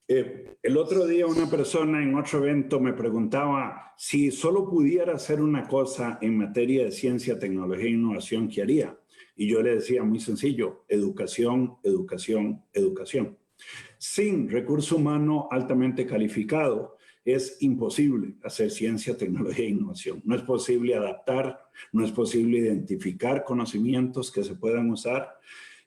el otro día una persona en otro evento me preguntaba si solo pudiera hacer una cosa en materia de ciencia, tecnología e innovación, ¿qué haría? Y yo le decía muy sencillo: educación, educación, educación. Sin recurso humano altamente calificado, es imposible hacer ciencia, tecnología e innovación. No es posible adaptar, no es posible identificar conocimientos que se puedan usar.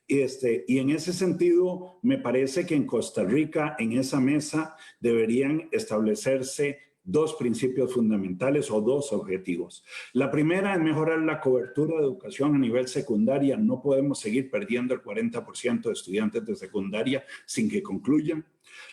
Y en ese sentido, me parece que en Costa Rica, en esa mesa, deberían establecerse 2 principios fundamentales o 2 objetivos. La primera es mejorar la cobertura de educación a nivel secundaria. No podemos seguir perdiendo el 40% de estudiantes de secundaria sin que concluyan.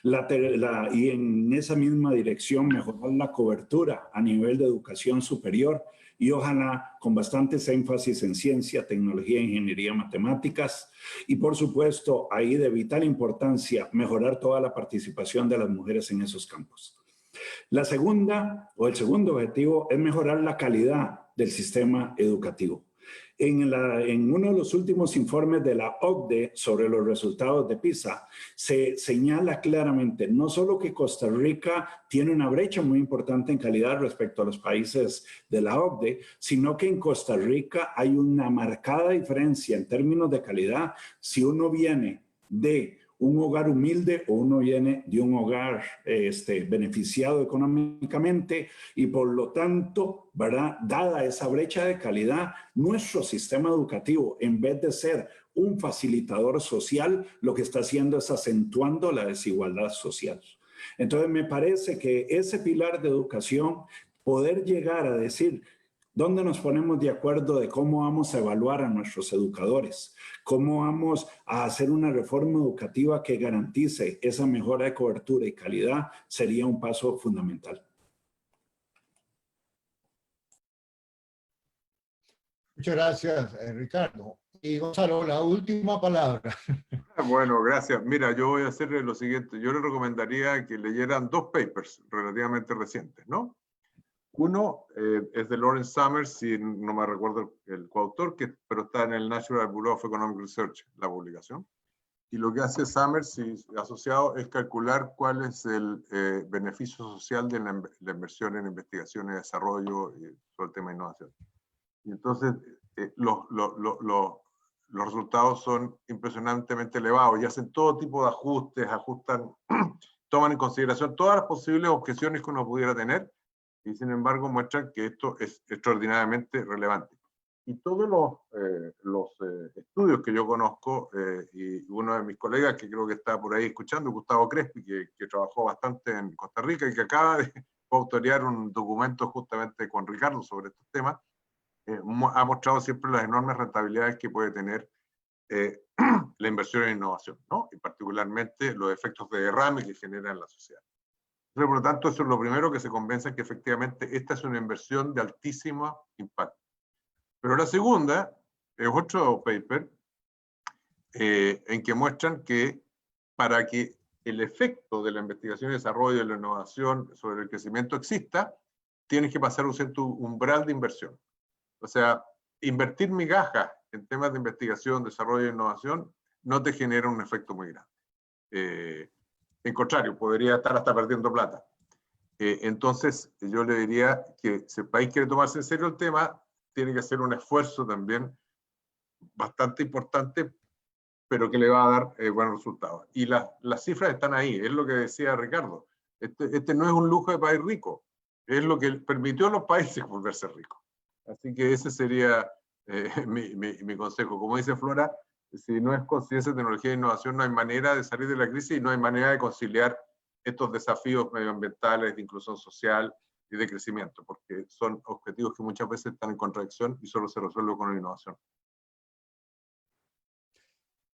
Y en esa misma dirección, mejorar la cobertura a nivel de educación superior y ojalá con bastantes énfasis en ciencia, tecnología, ingeniería, matemáticas. Y por supuesto, ahí de vital importancia, mejorar toda la participación de las mujeres en esos campos. La segunda, o el segundo objetivo, es mejorar la calidad del sistema educativo. En uno de los últimos informes de la OCDE sobre los resultados de PISA, se señala claramente no solo que Costa Rica tiene una brecha muy importante en calidad respecto a los países de la OCDE, sino que en Costa Rica hay una marcada diferencia en términos de calidad si uno viene de un hogar humilde o uno viene de un hogar beneficiado económicamente, y por lo tanto, ¿verdad? Dada esa brecha de calidad, nuestro sistema educativo, en vez de ser un facilitador social, lo que está haciendo es acentuando la desigualdad social. Entonces, me parece que ese pilar de educación, poder llegar a decir dónde nos ponemos de acuerdo de cómo vamos a evaluar a nuestros educadores, cómo vamos a hacer una reforma educativa que garantice esa mejora de cobertura y calidad, sería un paso fundamental. Muchas gracias, Ricardo. Y Gonzalo, la última palabra. Bueno, gracias. Mira, yo voy a hacer lo siguiente. Yo le recomendaría que leyeran dos papers relativamente recientes, ¿no? Uno es de Lawrence Summers, si no me recuerdo el coautor, pero está en el National Bureau of Economic Research, la publicación. Y lo que hace Summers y asociado es calcular cuál es el beneficio social de la inversión en investigación y desarrollo y todo el tema de innovación. Y entonces los resultados son impresionantemente elevados y hacen todo tipo de ajustes, toman en consideración todas las posibles objeciones que uno pudiera tener, y sin embargo muestran que esto es extraordinariamente relevante. Y todos los estudios que yo conozco, y uno de mis colegas que creo que está por ahí escuchando, Gustavo Crespi, que trabajó bastante en Costa Rica y que acaba de autorear un documento justamente con Ricardo sobre estos temas, ha mostrado siempre las enormes rentabilidades que puede tener la inversión en innovación, ¿no? Y particularmente los efectos de derrame que genera en la sociedad. Por lo tanto, eso es lo primero, que se convenza que efectivamente esta es una inversión de altísimo impacto. Pero la segunda es otro paper en que muestran que para que el efecto de la investigación y desarrollo y la innovación sobre el crecimiento exista, tienes que pasar un cierto umbral de inversión. O sea, invertir migajas en temas de investigación, desarrollo e innovación no te genera un efecto muy grande. En contrario, podría estar hasta perdiendo plata. Entonces, yo le diría que si el país quiere tomarse en serio el tema, tiene que hacer un esfuerzo también bastante importante, pero que le va a dar buenos resultados. Y las cifras están ahí, es lo que decía Ricardo. Este no es un lujo de país rico, es lo que permitió a los países volverse ricos. Así que ese sería mi consejo. Como dice Flora, si no es con ciencia, tecnología e innovación, no hay manera de salir de la crisis y no hay manera de conciliar estos desafíos medioambientales, de inclusión social y de crecimiento, porque son objetivos que muchas veces están en contradicción y solo se resuelven con la innovación.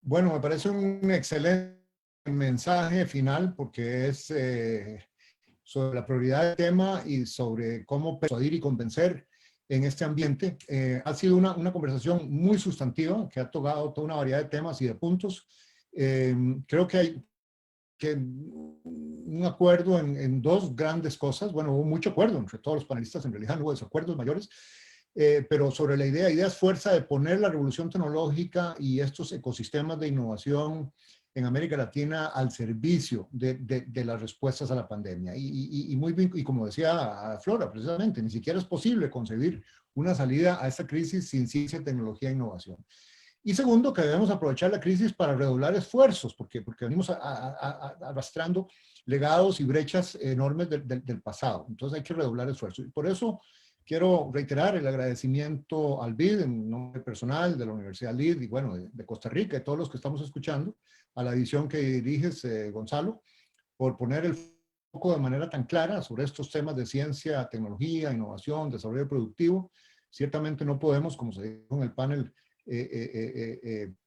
Bueno, me parece un excelente mensaje final, porque es sobre la prioridad del tema y sobre cómo persuadir y convencer en este ambiente. Ha sido una conversación muy sustantiva que ha tocado toda una variedad de temas y de puntos. Creo que hay un acuerdo en dos grandes cosas. Bueno, hubo mucho acuerdo entre todos los panelistas, en realidad no hubo desacuerdos mayores, pero sobre la idea es fuerza de poner la revolución tecnológica y estos ecosistemas de innovación en América Latina al servicio de las respuestas a la pandemia. Y muy bien, y como decía Flora, precisamente, ni siquiera es posible concebir una salida a esta crisis sin ciencia, tecnología e innovación. Y segundo, que debemos aprovechar la crisis para redoblar esfuerzos, porque venimos arrastrando legados y brechas enormes del pasado. Entonces hay que redoblar esfuerzos. Y por eso quiero reiterar el agradecimiento al BID en nombre personal de la Universidad LID y bueno, de Costa Rica, y todos los que estamos escuchando, a la edición que diriges, Gonzalo, por poner el foco de manera tan clara sobre estos temas de ciencia, tecnología, innovación, desarrollo productivo. Ciertamente no podemos, como se dijo en el panel,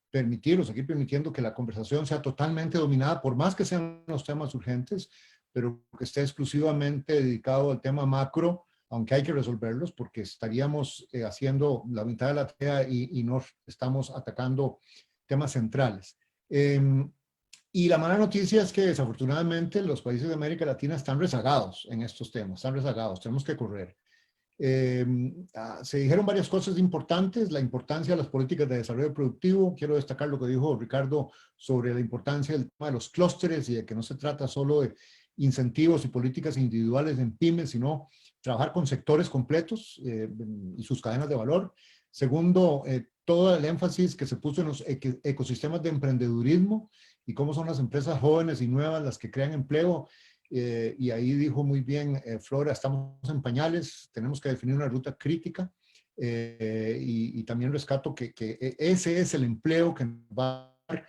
permitir o seguir permitiendo que la conversación sea totalmente dominada, por más que sean los temas urgentes, pero que esté exclusivamente dedicado al tema macro, aunque hay que resolverlos, porque estaríamos haciendo la mitad de la tarea y no estamos atacando temas centrales. Y la mala noticia es que desafortunadamente los países de América Latina están rezagados en estos temas, están rezagados, tenemos que correr. Se dijeron varias cosas importantes, la importancia de las políticas de desarrollo productivo. Quiero destacar lo que dijo Ricardo sobre la importancia del tema de los clústeres y de que no se trata solo de incentivos y políticas individuales en pymes, sino trabajar con sectores completos y sus cadenas de valor. Segundo, todo el énfasis que se puso en los ecosistemas de emprendedurismo y cómo son las empresas jóvenes y nuevas las que crean empleo. Y ahí dijo muy bien Flora, estamos en pañales, tenemos que definir una ruta crítica y también rescato que ese es el empleo que va a dar,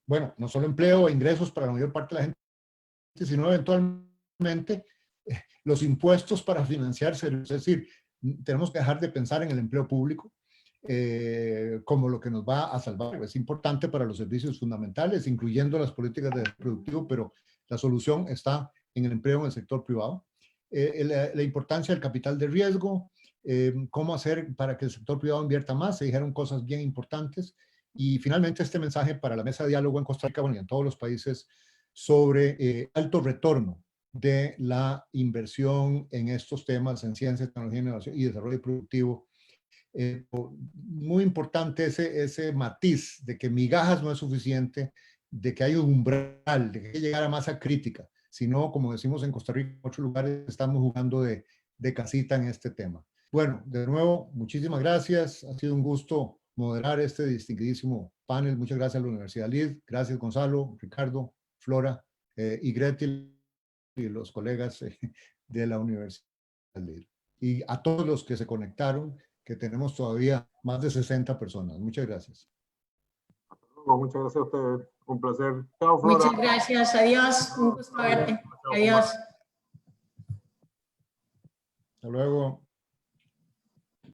bueno, no solo empleo e ingresos para la mayor parte de la gente, sino eventualmente los impuestos para financiarse. Es decir, tenemos que dejar de pensar en el empleo público como lo que nos va a salvar. Es importante para los servicios fundamentales, incluyendo las políticas de productivo, pero la solución está en el empleo en el sector privado. La importancia del capital de riesgo, cómo hacer para que el sector privado invierta más, se dijeron cosas bien importantes. Y finalmente este mensaje para la mesa de diálogo en Costa Rica, bueno, y en todos los países, sobre alto retorno de la inversión en estos temas, en ciencia, tecnología, innovación y desarrollo productivo. Muy importante ese matiz de que migajas no es suficiente, de que hay un umbral, de que hay que llegar a masa crítica. Si no, como decimos en Costa Rica, en otros lugares estamos jugando de casita en este tema. Bueno, de nuevo, muchísimas gracias. Ha sido un gusto moderar este distinguidísimo panel. Muchas gracias a la Universidad LID. Gracias, Gonzalo, Ricardo, Flora y Gretel y los colegas de la Universidad LID. Y a todos los que se conectaron, que tenemos todavía más de 60 personas. Muchas gracias. Muchas gracias a ustedes. Un placer. Chao, Flora. Muchas gracias. Adiós. Un gusto verte. Adiós. Hasta luego.